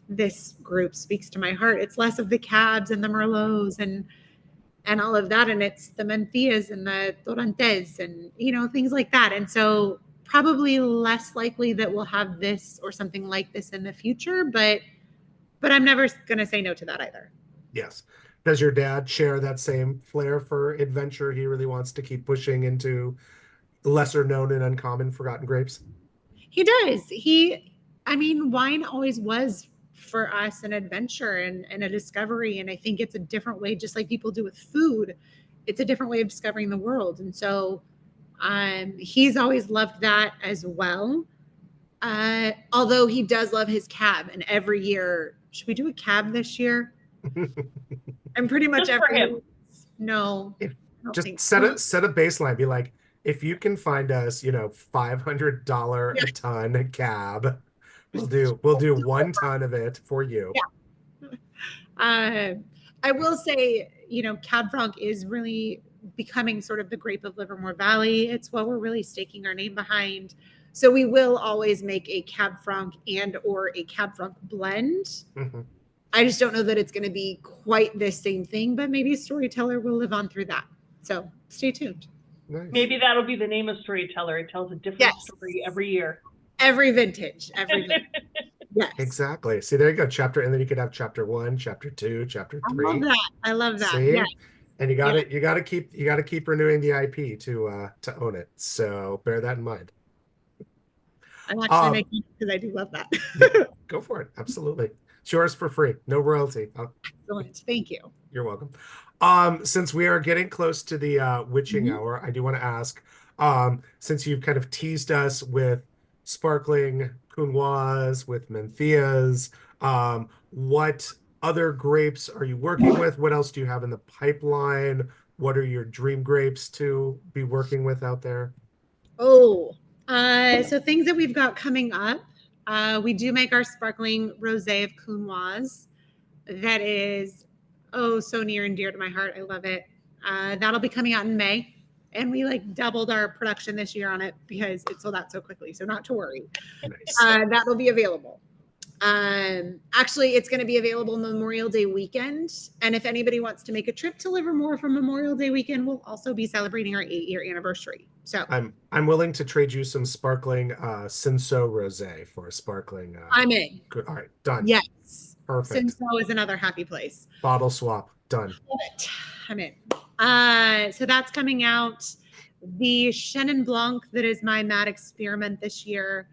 this group speaks to my heart. It's less of the Cabs and the Merlots and all of that. And it's the Mencias and the Torrontés and, things like that. And so probably less likely that we'll have this or something like this in the future, but I'm never going to say no to that either. Yes. Does your dad share that same flair for adventure? He really wants to keep pushing into lesser known and uncommon forgotten grapes. He does. Wine always was for us an adventure and a discovery. And I think it's a different way, just like people do with food. It's a different way of discovering the world. And so he's always loved that as well. Although he does love his Cab, and every year, should we do a Cab this year? I'm pretty much Just for him. No. Just set a baseline. Be like, if you can find us, $500 a ton Cab, we'll do 1 ton of it for you. Yeah. I will say, Cab Franc is really becoming sort of the grape of Livermore Valley. It's what we're really staking our name behind. So we will always make a Cab Franc or a Cab Franc blend. I just don't know that it's going to be quite the same thing, but maybe Storyteller will live on through that. So stay tuned. Nice. Maybe that'll be the name of Storyteller. It tells a different story every year. Every vintage. Yes. Exactly. See, there you go. And then you could have chapter 1, chapter 2, chapter 3. I love that. See? Yeah. And you gotta keep renewing the IP to own it. So bear that in mind. I'm actually making it because I do love that. Go for it. Absolutely. It's yours for free. No royalty. Excellent. Thank you. You're welcome. Since we are getting close to the witching hour, I do want to ask, since you've kind of teased us with sparkling Counoise, with Mencias, what other grapes are you working with? What else do you have in the pipeline? What are your dream grapes to be working with out there? So things that we've got coming up, we do make our sparkling rosé of Counoise. That is, so near and dear to my heart. I love it. That'll be coming out in May. and we like doubled our production this year on it because it sold out so quickly. So not to worry. Nice. That will be available. Actually, it's going to be available Memorial Day weekend. And if anybody wants to make a trip to Livermore for Memorial Day weekend, we'll also be celebrating our 8-year anniversary. So I'm willing to trade you some sparkling Cinsault Rosé for a sparkling. I'm in. Good. All right, done. Yes. Perfect. Cinsault is another happy place. Bottle swap, done. Love it. I'm in. So that's coming out. The Chenin Blanc, that is my mad experiment this year.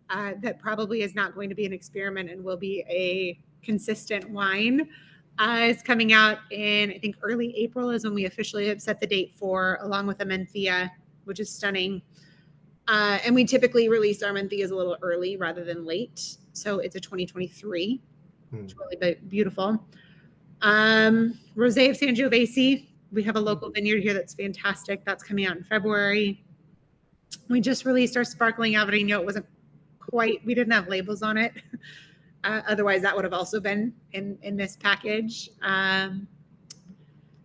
That probably is not going to be an experiment and will be a consistent wine. Is coming out in, I think, early April is when we officially have set the date for, along with a Menthea, which is stunning. And we typically release our Mentheas a little early rather than late. So it's a 2023. It's really beautiful. Rosé of Sangiovese. We have a local vineyard here that's fantastic. That's coming out in February. We just released our sparkling Averino. It wasn't quite, we didn't have labels on it. Otherwise, that would have also been in this package.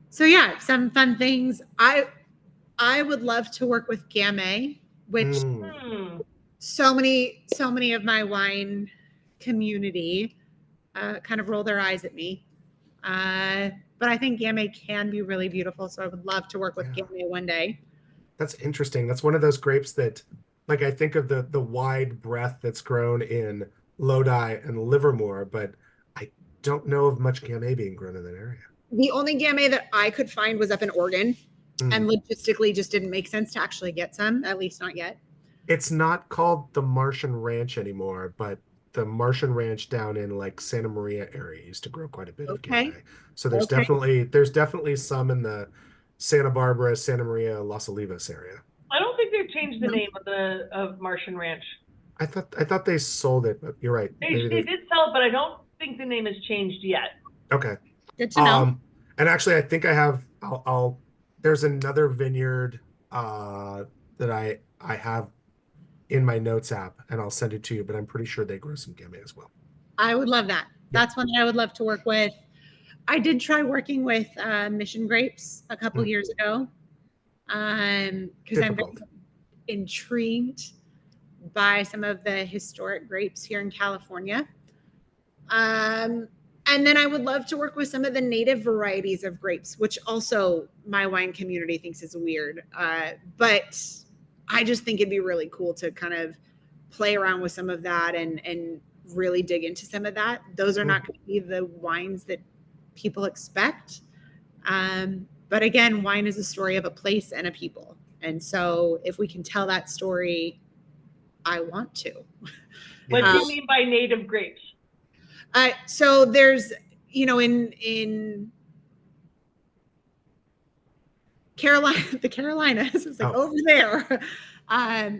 So yeah, some fun things. I would love to work with Gamay, which so many of my wine community kind of roll their eyes at me. But I think Gamay can be really beautiful. So I would love to work with Gamay one day. That's interesting. That's one of those grapes that, like, I think of the wide breadth that's grown in Lodi and Livermore, but I don't know of much Gamay being grown in that area. The only Gamay that I could find was up in Oregon, and logistically just didn't make sense to actually get some, at least not yet. It's not called the Martian Ranch anymore, but the Martian Ranch down in like Santa Maria area used to grow quite a bit of Gamay. So there's definitely some in the Santa Barbara, Santa Maria, Las Olivas area. I don't think they've changed the name of Martian Ranch. I thought they sold it, but you're right. They did sell it, but I don't think the name has changed yet. Okay. Good to know. And actually, I think I have. There's another vineyard that I have in my notes app, and I'll send it to you. But I'm pretty sure they grow some Gamay as well. I would love that. That's one that I would love to work with. I did try working with Mission grapes a couple years ago, because I'm very intrigued by some of the historic grapes here in California. And then I would love to work with some of the native varieties of grapes, which also my wine community thinks is weird. But I just think it'd be really cool to kind of play around with some of that and really dig into some of that. Those are not going to be the wines that people expect. But again, wine is a story of a place and a people. And so if we can tell that story, I want to. What do you mean by native grapes? So there's, in Carolina, the Carolinas, it's like over there.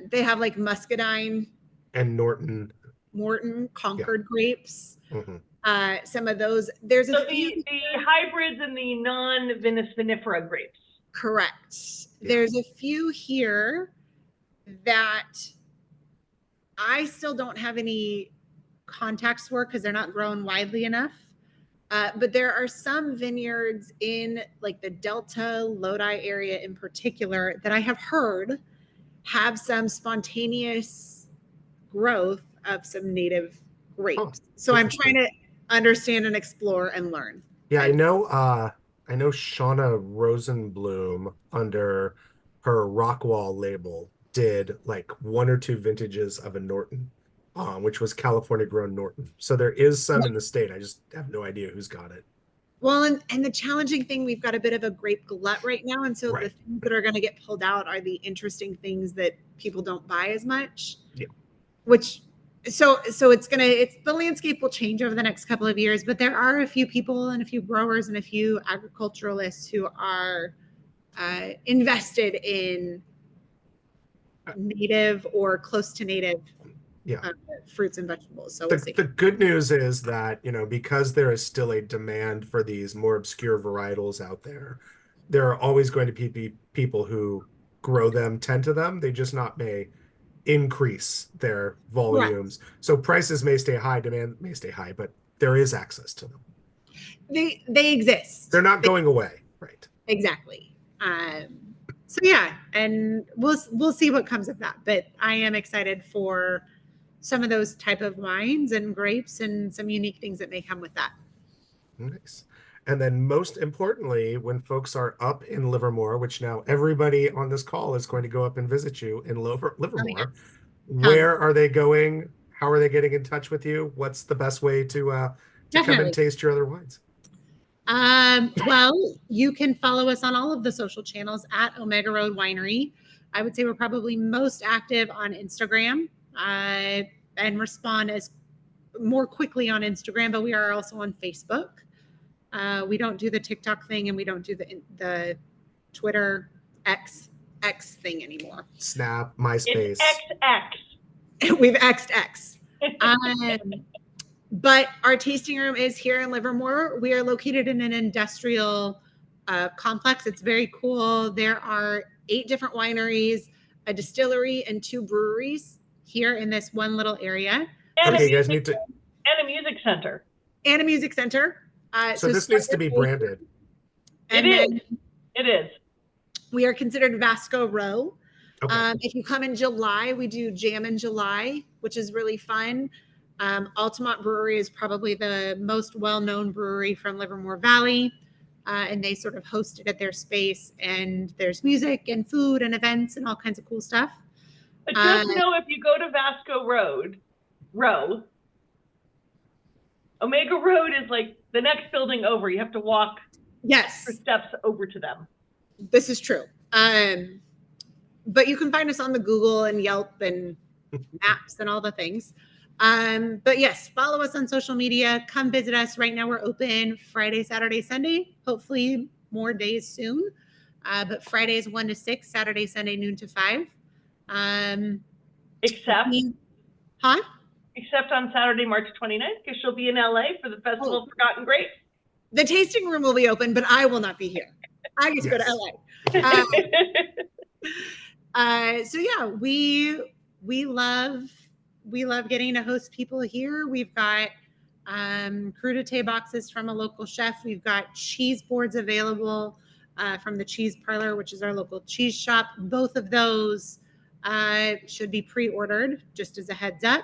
They have like muscadine and Morton Concord grapes. Some of those. There's the hybrids and the non-vinous vinifera grapes. Correct. There's a few here that I still don't have any contacts for because they're not grown widely enough. But there are some vineyards in like the Delta, Lodi area in particular that I have heard have some spontaneous growth of some native grapes. So I'm trying to understand and explore and learn. Yeah, I know Shauna Rosenblum under her Rockwall label did like 1 or 2 vintages of a Norton, which was California grown Norton. So there is some in the state. I just have no idea who's got it. Well, and the challenging thing, we've got a bit of a grape glut right now. And so the things that are going to get pulled out are the interesting things that people don't buy as much. Yeah. So the landscape will change over the next couple of years, but there are a few people and a few growers and a few agriculturalists who are invested in native or close to native fruits and vegetables. So the good news is that, because there is still a demand for these more obscure varietals out there, there are always going to be people who grow them, tend to them. They just may increase their volumes. Right. So prices may stay high, demand may stay high, but there is access to them. They exist. They're not going away. Right. Exactly. So yeah, and we'll see what comes of that. But I am excited for some of those type of wines and grapes and some unique things that may come with that. Nice. And then most importantly, when folks are up in Livermore, which now everybody on this call is going to go up and visit you in Livermore, where are they going? How are they getting in touch with you? What's the best way to come Definitely. and taste your other wines? Well, you can follow us on all of the social channels at Omega Road Winery. I would say we're probably most active on Instagram and respond as more quickly on Instagram, but we are also on Facebook. We don't do the TikTok thing, and we don't do the Twitter X thing anymore. Snap, MySpace. It's XX. We've XX. But our tasting room is here in Livermore. We are located in an industrial complex. It's very cool. There are 8 different wineries, a distillery, and 2 breweries here in this one little area. And okay, you guys need to. And a music center. And a music center. So this needs to be branded. And It is. We are considered Vasco Row. Okay. If you come in July, we do Jam in July, which is really fun. Altamont Brewery is probably the most well-known brewery from Livermore Valley, and they sort of host it at their space, and there's music and food and events and all kinds of cool stuff. But just know if you go to Vasco Row, Omega Road is like the next building over. You have to walk Yes, steps over to them. this is true. But you can find us on the Google and Yelp and maps and all the things. But yes, follow us on social media. Come visit us. Right now we're open Friday, Saturday, Sunday. Hopefully more days soon. But Friday is 1 to 6, Saturday, Sunday, noon to 5. Except on Saturday, March 29th, because she'll be in LA for the Festival of Forgotten Grapes. The tasting room will be open, but I will not be here. I get to go to LA. So yeah, we love getting to host people here. We've got crudité boxes from a local chef. We've got cheese boards available from the Cheese Parlor, which is our local cheese shop. Both of those should be pre-ordered, just as a heads up.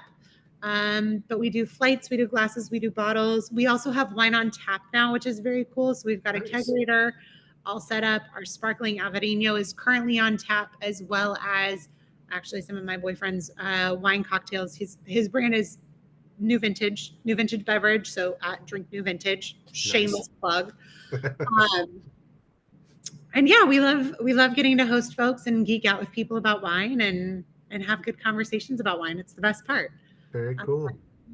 But we do flights, we do glasses, we do bottles. We also have wine on tap now, which is very cool. So we've got a kegerator all set up. Our sparkling Alvarinho is currently on tap, as well as actually some of my boyfriend's wine cocktails. His brand is New Vintage Beverage. So at Drink New Vintage, shameless plug. And yeah, we love getting to host folks and geek out with people about wine and have good conversations about wine. It's the best part. Very cool.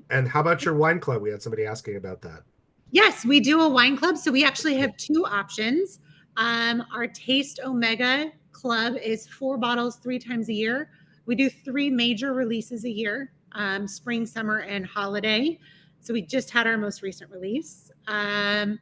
And how about your wine club? We had somebody asking about that. Yes, we do a wine club. So we actually have 2 options. Our Taste Omega club is 4 bottles 3 times a year. We do 3 major releases a year, spring, summer, and holiday. So we just had our most recent release. And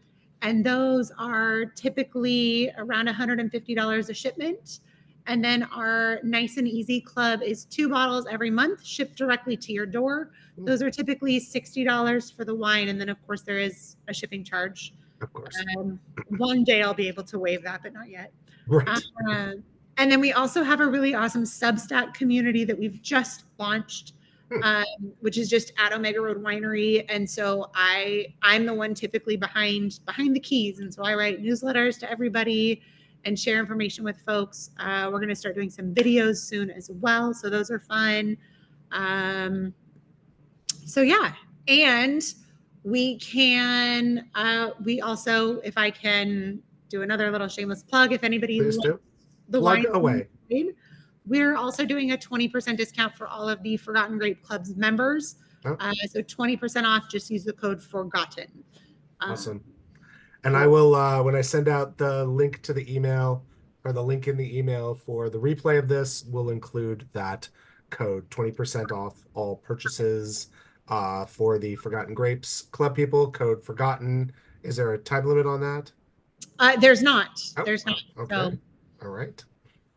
those are typically around $150 a shipment. And then our Nice and Easy Club is 2 bottles every month, shipped directly to your door. Those are typically $60 for the wine. And then, of course, there is a shipping charge. Of course. One day I'll be able to waive that, but not yet. Right. And then we also have a really awesome Substack community that we've just launched, which is just at Omega Road Winery. And so I'm the one typically behind the keys. And so I write newsletters to everybody and share information with folks. We're going to start doing some videos soon as well. So those are fun. So yeah. And we can, we also, if I can do another little shameless plug, if anybody Please likes do. the Plug wine away. we're also doing a 20% discount for all of the Forgotten Grape Club's members. Oh. So 20% off, just use the code FORGOTTEN. Awesome. And I will, when I send out the link to the email, or the link in the email for the replay of this, will include that code, 20% off all purchases for the Forgotten Grapes Club people, code FORGOTTEN. Is there a time limit on that? There's not. Oh, There's not. Okay. So All right.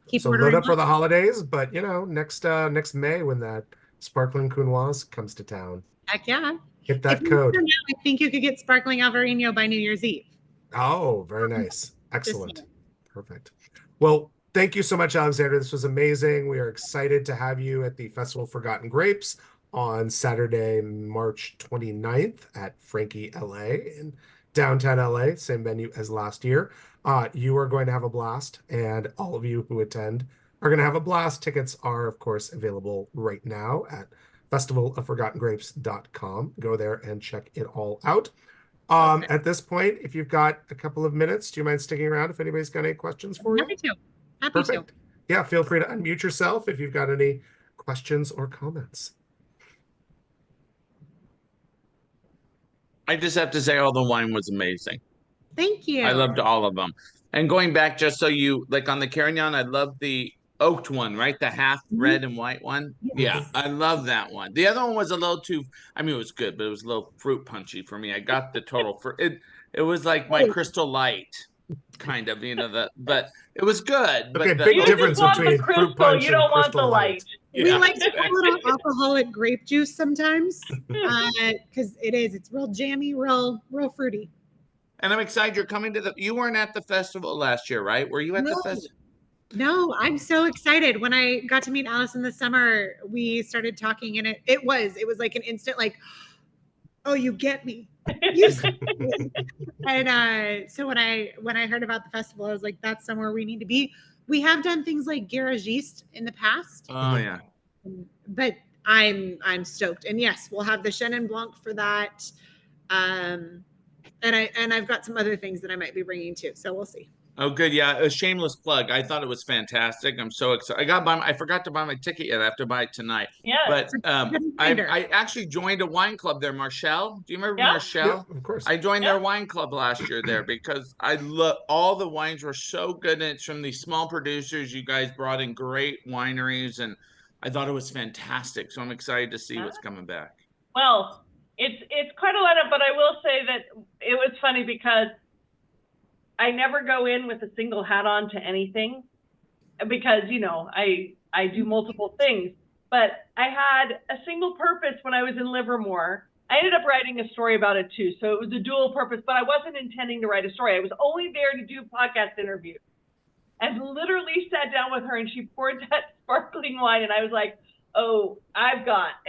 keep So ordering. load up for the holidays, but next May when that sparkling Counoise comes to town, Heck yeah. hit that If you code. order now, I think you could get sparkling Alvarinho by New Year's Eve. Oh, very nice. Excellent. saying. Perfect. Well, thank you so much, Alexandra. This was amazing. We are excited to have you at the Festival of Forgotten Grapes on Saturday, March 29th at Frankie LA in downtown LA, same venue as last year. You are going to have a blast, and all of you who attend are going to have a blast. Tickets are, of course, available right now at festivaloforgottengrapes.com. Go there and check it all out. At this point, if you've got a couple of minutes, do you mind sticking around if anybody's got any questions for you? Happy to. Happy Perfect. to. Yeah, feel free to unmute yourself if you've got any questions or comments. I just have to say all the wine was amazing. Thank you. I loved all of them. And going back, just so you, like on the Carignan, I love the oaked one, right? The half red and white one. Yeah, I love that one. The other one was a little too, I mean, it was good, but it was a little fruit punchy for me. I got the total for it. It was like my Crystal Light, kind of, but it was good. Okay, but big You difference just want the between fruit crystal, punch you and don't want the Crystal light. We Yeah, like to put a little alcoholic grape juice sometimes because it's real jammy, real fruity. And I'm excited you're coming to you weren't at the festival last year, right? Were you at the festival? No, I'm so excited. When I got to meet Allison this summer, we started talking, and it was like an instant, like, oh, you get me. And so when I heard about the festival, I was like, that's somewhere we need to be. We have done things like Garagiste in the past. Oh yeah. But I'm stoked. And yes, we'll have the Chenin Blanc for that. And I've got some other things that I might be bringing too. So we'll see. Oh, good. Yeah, a shameless plug. I thought it was fantastic. I'm so excited. I forgot to buy my ticket yet. I have to buy it tonight. Yeah. But I actually joined a wine club there, Marshall. Do you remember Marshall? Yeah, of course. I joined their wine club last year there because I love all the wines were so good. And it's from these small producers. You guys brought in great wineries, and I thought it was fantastic. So I'm excited to see what's coming back. Well, it's quite a lineup, but I will say that it was funny because I never go in with a single hat on to anything because, I do multiple things, but I had a single purpose when I was in Livermore. I ended up writing a story about it too. So it was a dual purpose, but I wasn't intending to write a story. I was only there to do podcast interviews. And literally sat down with her and she poured that sparkling wine and I was like, oh,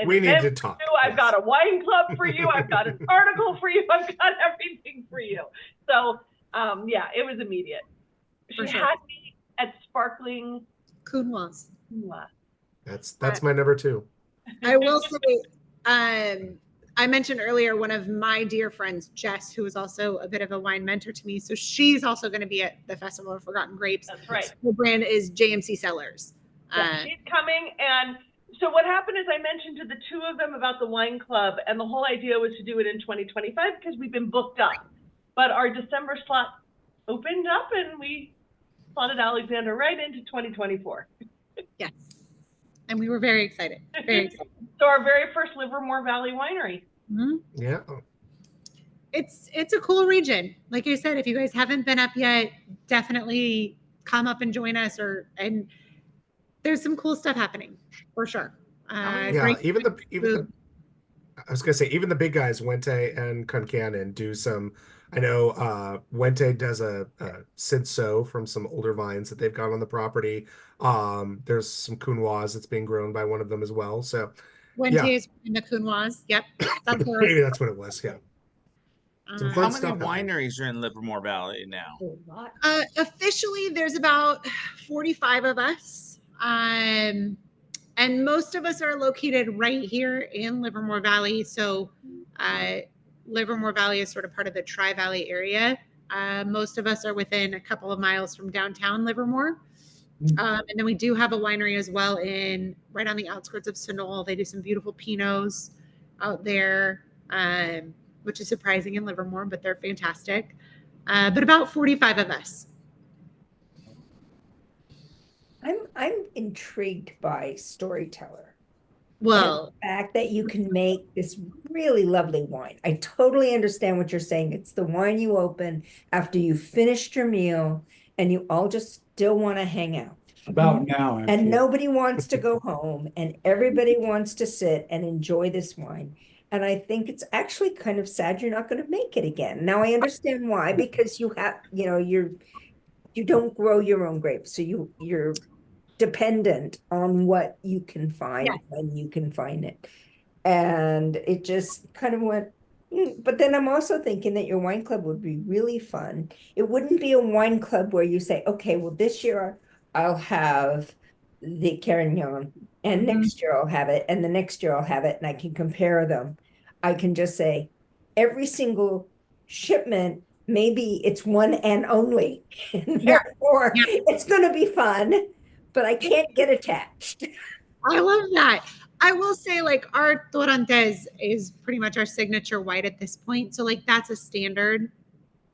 we need to talk. I've got a wine club for you. I've got an article for you. I've got everything for you. So it was immediate. She had me at sparkling Counoise. That's my number 2. I will say, I mentioned earlier one of my dear friends, Jess, who is also a bit of a wine mentor to me. So she's also going to be at the Festival of Forgotten Grapes. That's right. Her brand is JMC Cellars. Yeah, she's coming. And so what happened is I mentioned to the two of them about the wine club, and the whole idea was to do it in 2025 because we've been booked up. But our December slot opened up and we slotted Alexandra right into 2024. Yes. And we were very excited. Very excited. So our very first Livermore Valley winery. Mm-hmm. Yeah. It's a cool region. Like I said, if you guys haven't been up yet, definitely come up and join us and there's some cool stuff happening for sure. Even the I was gonna say even the big guys, Wente and Concannon, do some. I know Wente does a Cinsault from some older vines that they've got on the property. There's some Counoise that's being grown by one of them as well. So Wente is in the Counoise. Yep, maybe that's what it was. Yeah. How many wineries are in Livermore Valley now? Officially, there's about 45 of us. And most of us are located right here in Livermore Valley. So Livermore Valley is sort of part of the Tri-Valley area. Most of us are within a couple of miles from downtown Livermore. And then we do have a winery as well right on the outskirts of Sunol. They do some beautiful Pinots out there, which is surprising in Livermore, but they're fantastic. But about 45 of us. I'm intrigued by Storyteller. Well, the fact that you can make this really lovely wine. I totally understand what you're saying. It's the wine you open after you've finished your meal and you all just still want to hang out. About now, actually. And nobody wants to go home and everybody wants to sit and enjoy this wine. And I think it's actually kind of sad you're not going to make it again. Now I understand why, because you have, you don't grow your own grapes, so you're dependent on what you can find when you can find it. And it just kind of went, but then I'm also thinking that your wine club would be really fun. It wouldn't be a wine club where you say, okay, well, this year I'll have the Carignan, and next year I'll have it, and the next year I'll have it, and I can compare them. I can just say every single shipment, maybe it's one and only, and therefore it's going to be fun, but I can't get attached. I love that. I will say, like, our Torrontés is pretty much our signature white at this point. So, like, that's a standard.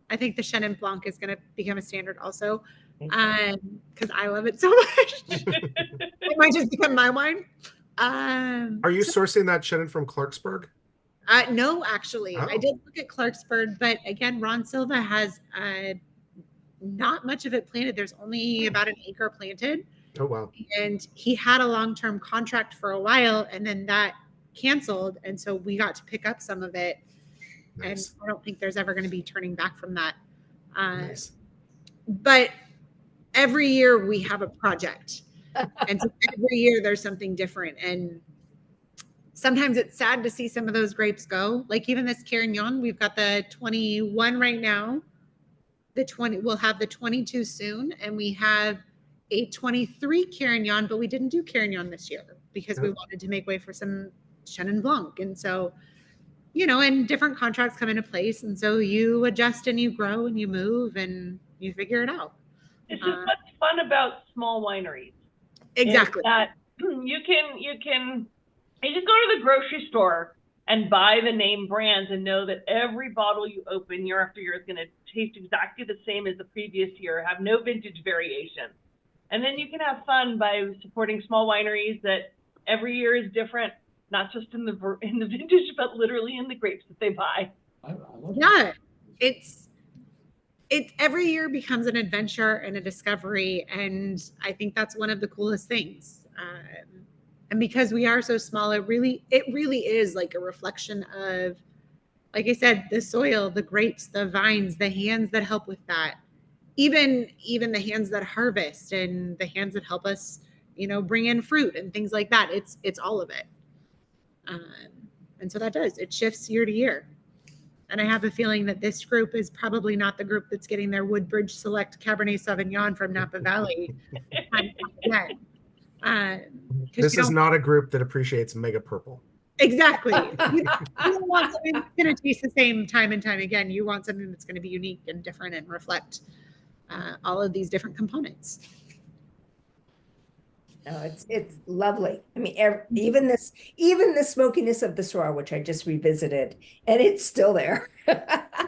I think the Chenin Blanc is going to become a standard also, because I love it so much. It might just become my wine. Are you sourcing that Chenin from Clarksburg? No, actually. I did look at Clarksburg, but again, Ron Silva has not much of it planted. There's only about an acre planted. Oh, wow. And he had a long-term contract for a while, and then that canceled. And so we got to pick up some of it. Nice. And I don't think there's ever going to be turning back from that. Nice. But every year we have a project. And so every year there's something different. And sometimes it's sad to see some of those grapes go. Like even this Carignan, we've got the 21 right now. We'll have the 22 soon. And we have a 23 Carignan, but we didn't do Carignan this year because we wanted to make way for some Chenin Blanc. And so, you know, and different contracts come into place. And so you adjust and you grow and you move and you figure it out. It's just what's fun about small wineries. Exactly. That you can just go to the grocery store and buy the name brands and know that every bottle you open year after year is going to taste exactly the same as the previous year, have no vintage variation. And then you can have fun by supporting small wineries that every year is different, not just in the vintage, but literally in the grapes that they buy. Yeah, it's every year becomes an adventure and a discovery, and I think that's one of the coolest things. And because we are so small, it really is like a reflection of, like I said, the soil, the grapes, the vines, the hands that help with that. Even the hands that harvest and the hands that help us, you know, bring in fruit and things like that. It's all of it. And so it shifts year to year. And I have a feeling that this group is probably not the group that's getting their Woodbridge Select Cabernet Sauvignon from Napa Valley. This is not a group that appreciates mega purple. Exactly. You don't want something that's going to taste the same time and time again. You want something that's going to be unique and different and reflect all of these different components. No, it's lovely. I mean, even the smokiness of the Syrah, which I just revisited, and it's still there. But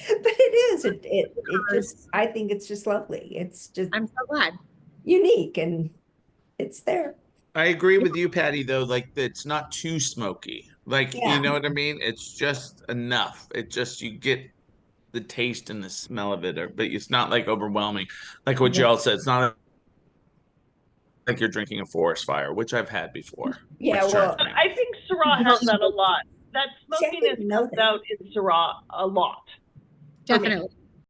it is. It just. I think it's just lovely. It's just. I'm so glad. Unique, and it's there. I agree with you, Patty. Though, like it's not too smoky. Like you know what I mean. It's just enough. It just you get the taste and the smell of it, but it's not like overwhelming. Like what y'all said, it's not like you're drinking a forest fire, which I've had before. Yeah, well, I think Syrah has that a lot. That smokiness comes out in Syrah a lot. Definitely.